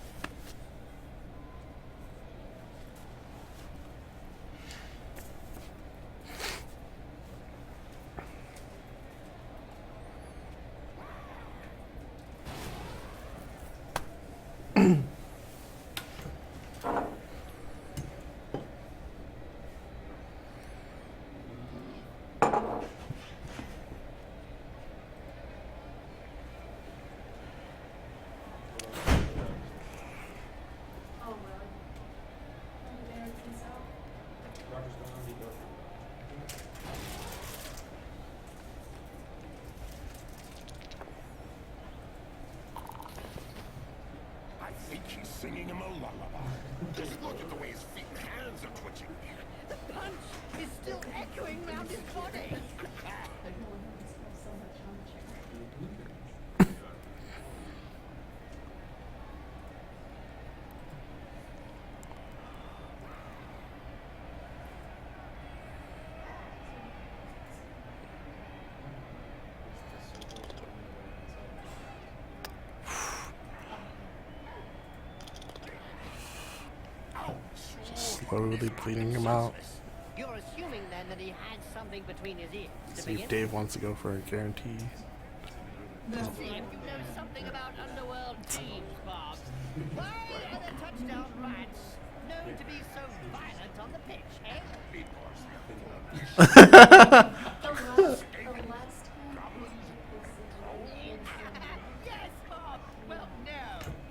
Speaker 12: Oh, really? Oh, there, peace out.
Speaker 11: Roger's going on deep.
Speaker 5: I think he's singing him a lullaby. Just look at the way his feet and hands are twitching.
Speaker 4: The punch is still echoing round his body.
Speaker 12: Everyone must have so much on the chair.
Speaker 1: Slowly bleeding him out.
Speaker 4: You're assuming then that he had something between his ears to
Speaker 1: See if
Speaker 4: begin
Speaker 1: Dave wants to go for a guarantee.
Speaker 4: with. See if you know something about Underworld teams, Bob. Why are the touchdown rats known to be so violent on the pitch, eh?
Speaker 12: The last
Speaker 4: Yes, Bob! Well, no.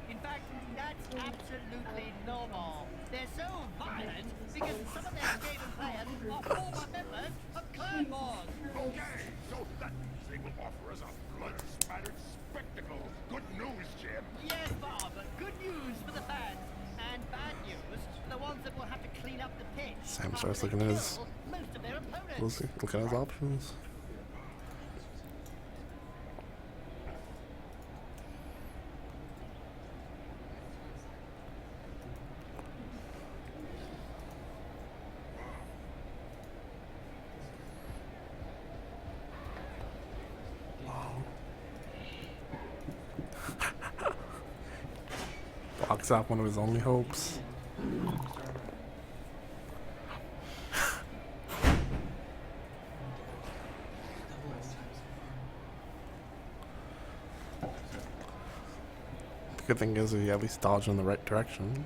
Speaker 4: In fact, that's absolutely normal. They're so violent because some of their Skaven players are former members of Clan Wars.
Speaker 5: Okay, so that means they will offer us a blood-spattered spectacle. Good news, Jim.
Speaker 4: Yes, Bob. Good news for the fans. And bad news for the ones that will have to clean up the pitch.
Speaker 1: Sam
Speaker 4: after
Speaker 1: starts
Speaker 4: they
Speaker 1: looking at his,
Speaker 4: kill most of their opponents.
Speaker 1: we'll see, look at his options. Blocks out one of his only hopes. The good thing is he at least dodged in the right direction.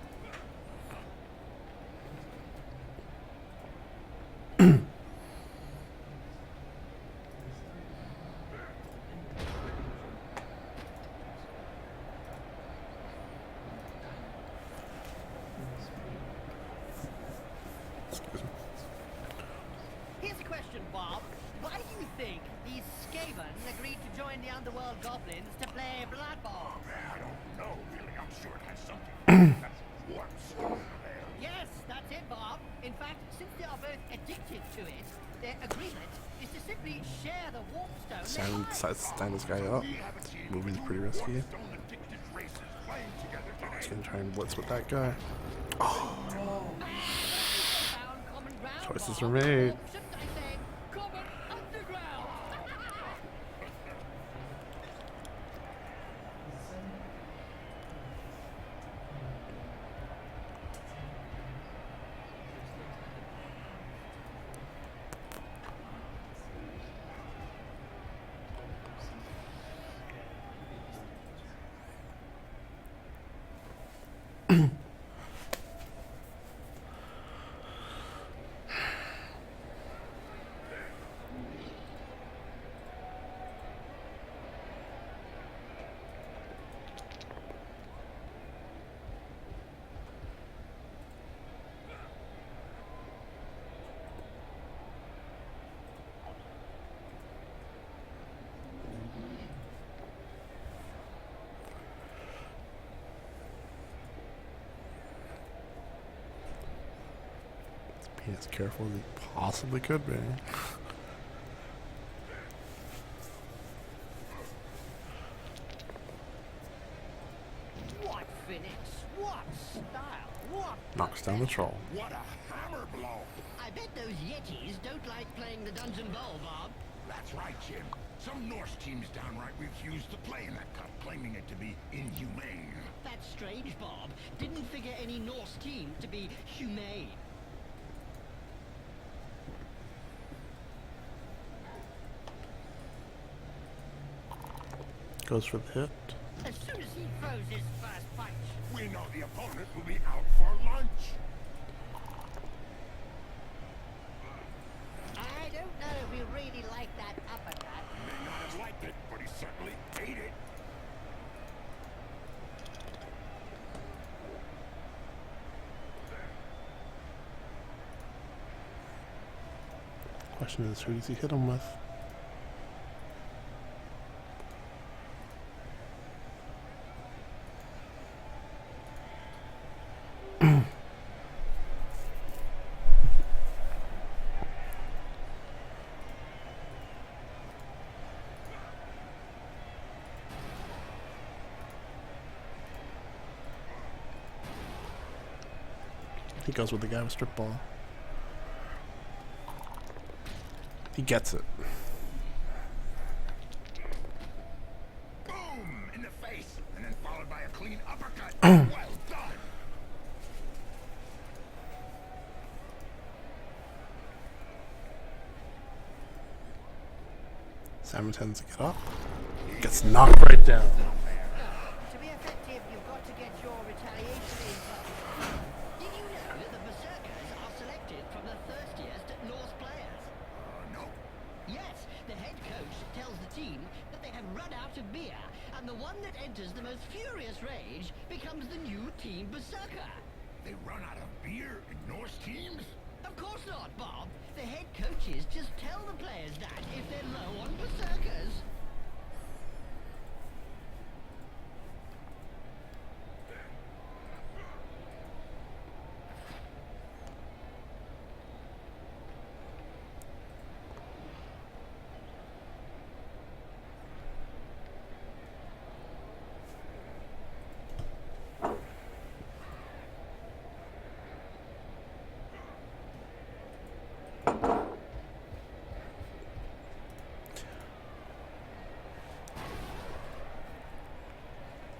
Speaker 1: Excuse me.
Speaker 4: Here's a question, Bob. Why do you think these Skaven agreed to join the Underworld Goblins to play Blood Bowl?
Speaker 5: I don't know, really. I'm sure it has something. That's warp storm there.
Speaker 4: Yes, that's it, Bob. In fact, since they are both addicted to it, their agreement is to simply share the warp stone.
Speaker 1: Sam decides to stand this guy up. Moving's pretty risky.
Speaker 5: Stone-addicted races playing together today.
Speaker 1: He's gonna try and blitz with that guy. Choices were made.
Speaker 4: Shouldn't I say common underground?
Speaker 1: Being as careful as he possibly could be.
Speaker 4: What finish? What style? What?
Speaker 1: Knocks down the troll.
Speaker 5: What a hammer blow!
Speaker 4: I bet those Yetis don't like playing the Dungeon Bowl, Bob.
Speaker 5: That's right, Jim. Some Norse teams downright refuse to play in that cup, claiming it to be inhumane.
Speaker 4: That's strange, Bob. Didn't figure any Norse team to be humane.
Speaker 1: Goes for the hit.
Speaker 4: As soon as he throws his first punch.
Speaker 5: We know the opponent will be out for lunch.
Speaker 4: I don't know if he really liked that uppercut.
Speaker 5: May not have liked it, but he certainly ate it.
Speaker 1: Question is, who does he hit him with? He goes with the guy with strip ball. He gets it.
Speaker 5: Boom! In the face, and then followed by a clean uppercut. Well done!
Speaker 1: Salmon tends to get up. Gets knocked right down.
Speaker 4: To be effective, you've got to get your retaliation in. Did you know that the Berserkers are selected from the thirstiest Norse players?
Speaker 5: No.
Speaker 4: Yes, the head coach tells the team that they have run out of beer, and the one that enters the most furious rage becomes the new team Berserker.
Speaker 5: They run out of beer in Norse teams?
Speaker 4: Of course not, Bob. The head coaches just tell the players that if they're low on Berserkers.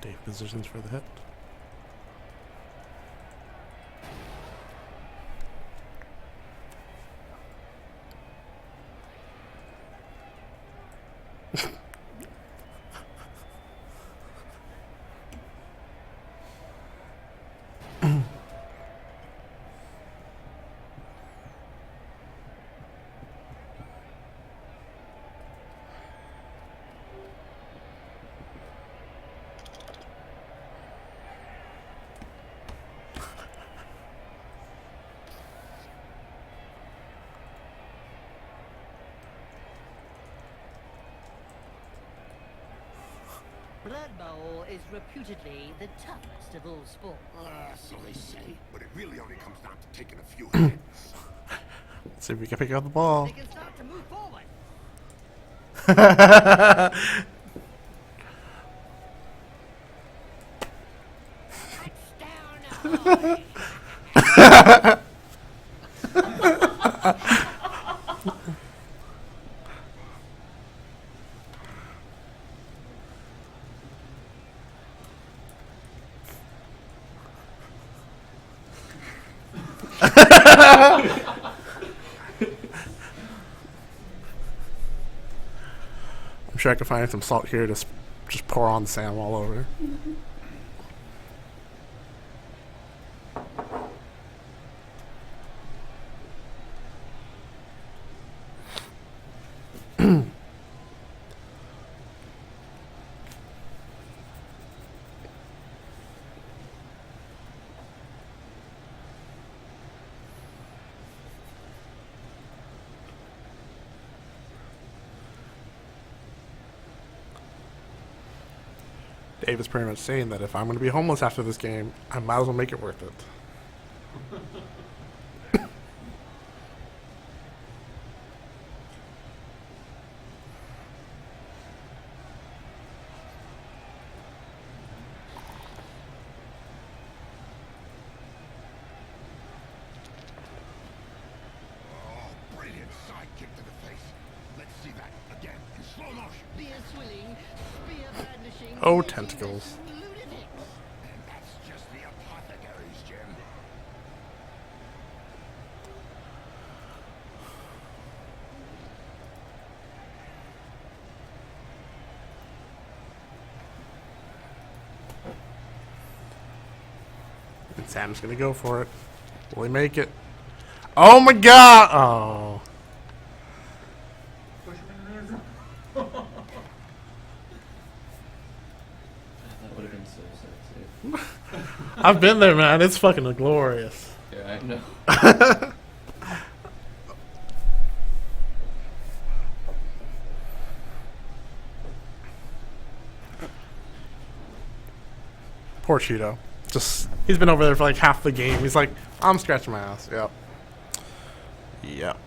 Speaker 1: Dave positions for the hit.
Speaker 4: Blood Bowl is reputedly the toughest of all sports.
Speaker 5: So they say, but it really only comes down to taking a few hits.
Speaker 1: Let's see if we can pick up the ball.
Speaker 4: They can start to move forward.
Speaker 1: I'm sure I can find some salt here to just pour on Sam all over. Dave is pretty much saying that if I'm going to be homeless after this game, I might as well make it worth it.
Speaker 5: Slow motion.
Speaker 4: Spear swilling, spear brandishing.
Speaker 1: Oh,
Speaker 4: legends,
Speaker 1: tentacles.
Speaker 4: lunatics.
Speaker 5: And that's just the apothecaries, Jim.
Speaker 1: And Sam's gonna go for it. Will he make it? Oh my god! Oh.
Speaker 6: That would have been so sexy.
Speaker 1: I've been there, man. It's fucking glorious.
Speaker 6: Yeah, I know.
Speaker 1: Poor Cheeto. Just, he's been over there for like half the game. He's like, I'm scratching my ass. Yep. Yep.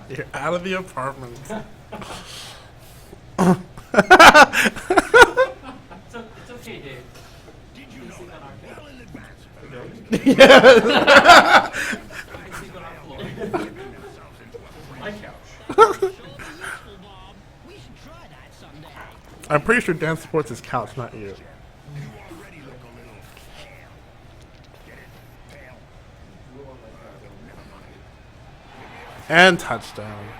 Speaker 1: You're out of the apartment.
Speaker 2: It's okay, Dave.
Speaker 5: Did you know that well in advance of the
Speaker 1: Yes.
Speaker 2: I sleep on our floor.
Speaker 11: My couch.
Speaker 4: Sure be useful, Bob. We should try that someday.
Speaker 1: I'm pretty sure Dan supports his couch, not you.
Speaker 5: You already look a little pale. Get it? Pale. Never mind.
Speaker 1: And touchdown.
Speaker 4: If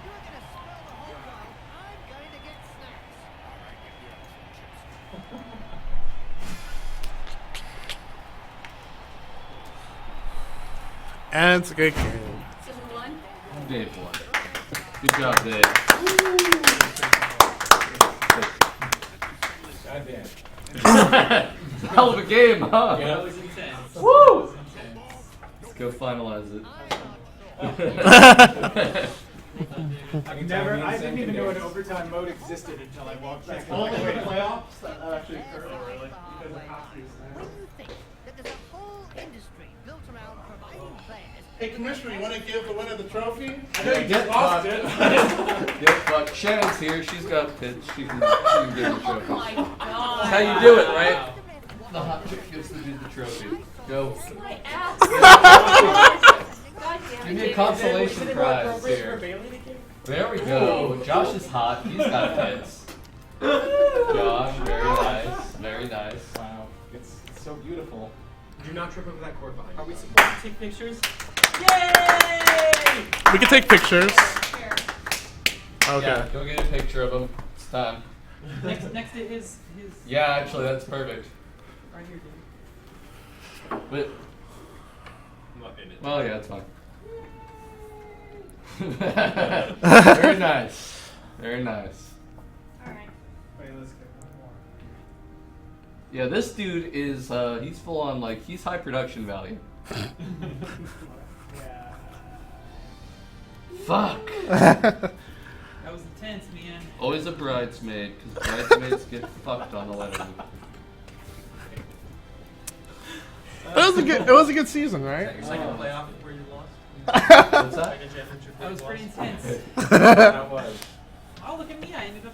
Speaker 4: you're gonna spell the whole run, I'm going to get snacks.
Speaker 1: And it's a good game.
Speaker 6: Dave won. Good job, Dave.
Speaker 11: Goddamn.
Speaker 6: Hell of a game, huh?
Speaker 11: Yeah.
Speaker 2: That was intense.
Speaker 6: Woo!
Speaker 2: That was intense.
Speaker 6: Let's go finalize it.
Speaker 11: I didn't even know an overtime mode existed until I walked back.
Speaker 1: Only in the playoffs that actually occurred, really, because of costumes.
Speaker 4: When you think that there's a whole industry built around providing players.
Speaker 1: Hey, Commissioner, you want to give the winner the trophy?
Speaker 11: I know you
Speaker 6: Get
Speaker 11: just lost
Speaker 6: fucked.
Speaker 11: it.
Speaker 6: Get fucked. Shannon's here. She's got pitch. She can give the trophy.
Speaker 12: Oh my god.
Speaker 6: That's how you do it, right? The hot chick gives the dude the trophy. Go.
Speaker 12: My ass. God damn
Speaker 6: Give me a
Speaker 12: it.
Speaker 6: consolation prize
Speaker 11: For
Speaker 6: here.
Speaker 11: Bailey to give?
Speaker 6: There we go. Josh is hot. He's got tits. Josh, very nice. Very nice.
Speaker 11: Wow. It's so beautiful. Do not trip over that cord behind you.
Speaker 2: Are we supposed to take pictures? Yay!
Speaker 1: We can take pictures.
Speaker 12: Here.
Speaker 1: Okay.
Speaker 6: Yeah, go get a picture of him. It's time.
Speaker 2: Next to his.
Speaker 6: Yeah, actually, that's perfect.
Speaker 2: Right here, Dave.
Speaker 6: But,
Speaker 11: I'm not in it.
Speaker 6: well, yeah, it's fine. Very nice. Very nice.
Speaker 12: Alright.
Speaker 11: Wait, let's get one more.
Speaker 6: Yeah, this dude is, he's full on, like, he's high production value.
Speaker 11: Yeah.
Speaker 6: Fuck.
Speaker 2: That was intense, man.
Speaker 6: Always a bridesmaid, because bridesmaids get fucked on the wedding.
Speaker 1: It was a good season, right?
Speaker 2: Your second playoff where you lost.
Speaker 6: What's that?
Speaker 11: Second championship.
Speaker 2: That was pretty intense.
Speaker 11: That was.
Speaker 2: Oh, look at me. I ended up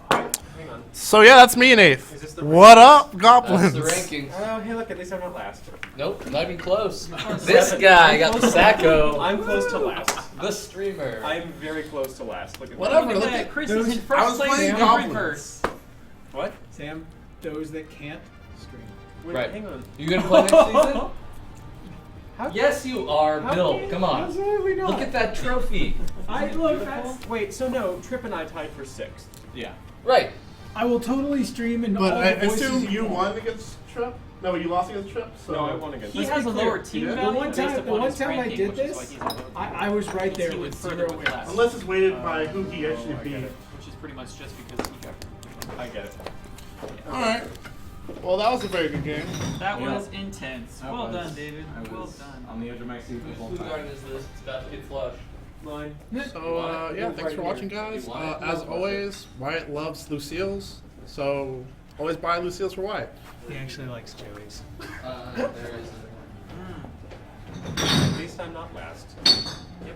Speaker 2: third.
Speaker 11: Hang on.
Speaker 1: So yeah, that's me in eighth.
Speaker 11: Is this the
Speaker 1: What up,
Speaker 6: That's
Speaker 1: goblins?
Speaker 6: the rankings.
Speaker 11: Oh, hey, look, at least I'm not last.
Speaker 6: Nope, not even close. This guy got the sacco.
Speaker 11: I'm close to last.
Speaker 6: The streamer.
Speaker 11: I'm very close to last. Look at
Speaker 1: Whatever,
Speaker 11: that.
Speaker 2: Look
Speaker 1: look
Speaker 2: at
Speaker 1: at-
Speaker 2: that. Chris
Speaker 1: those-
Speaker 2: is in
Speaker 1: I
Speaker 2: first
Speaker 1: was
Speaker 2: place
Speaker 1: playing
Speaker 2: in
Speaker 1: goblins.
Speaker 2: reverse.
Speaker 11: What?
Speaker 13: Sam, those that can't stream.
Speaker 11: Wait,
Speaker 6: Right.
Speaker 11: hang on.
Speaker 6: You gonna play next season?
Speaker 11: How
Speaker 6: Yes, you are,
Speaker 11: how
Speaker 6: Bill.
Speaker 11: can-
Speaker 6: Come on.
Speaker 11: Absolutely not.
Speaker 6: Look at that trophy.
Speaker 13: I look. That's,
Speaker 11: Wait, so no, Trip and I tied for 6th.
Speaker 13: yeah.
Speaker 6: Right.
Speaker 13: I will totally stream and
Speaker 1: But
Speaker 13: all
Speaker 1: I
Speaker 13: the voices
Speaker 1: assume
Speaker 13: you
Speaker 1: you
Speaker 13: want.
Speaker 1: won against Trip? No, you lost against Trip? So
Speaker 11: No, I won against
Speaker 2: He
Speaker 11: him.
Speaker 2: has a lower team
Speaker 1: The
Speaker 2: value
Speaker 13: one
Speaker 2: based
Speaker 13: time- the
Speaker 2: upon
Speaker 13: one
Speaker 2: his
Speaker 13: time I
Speaker 2: ranking,
Speaker 13: did
Speaker 2: which is
Speaker 13: this,
Speaker 2: why he's a lower
Speaker 13: I was right there
Speaker 2: He
Speaker 13: with
Speaker 2: went further
Speaker 13: 0
Speaker 2: with
Speaker 13: wins.
Speaker 2: less.
Speaker 1: Unless it's weighted by who he actually
Speaker 11: I get
Speaker 1: beat.
Speaker 11: it.
Speaker 2: Which is pretty much just because he got.
Speaker 11: I get it.
Speaker 1: Alright. Well, that was a very good game.
Speaker 2: That
Speaker 10: Yeah.
Speaker 2: was intense.
Speaker 10: That
Speaker 2: Well
Speaker 10: was-
Speaker 2: done, David.
Speaker 10: I
Speaker 2: Well
Speaker 10: was
Speaker 2: done.
Speaker 10: on the edge of my seat the whole
Speaker 6: Whose garden
Speaker 10: time.
Speaker 6: is this? It's about to get flushed.
Speaker 11: Mine.
Speaker 1: So, yeah, thanks for watching, guys. As always, Wyatt loves Lucille's, so always buy Lucille's for Wyatt.
Speaker 3: He actually likes Joey's.
Speaker 6: There is.
Speaker 11: At least I'm not last.
Speaker 2: Yep.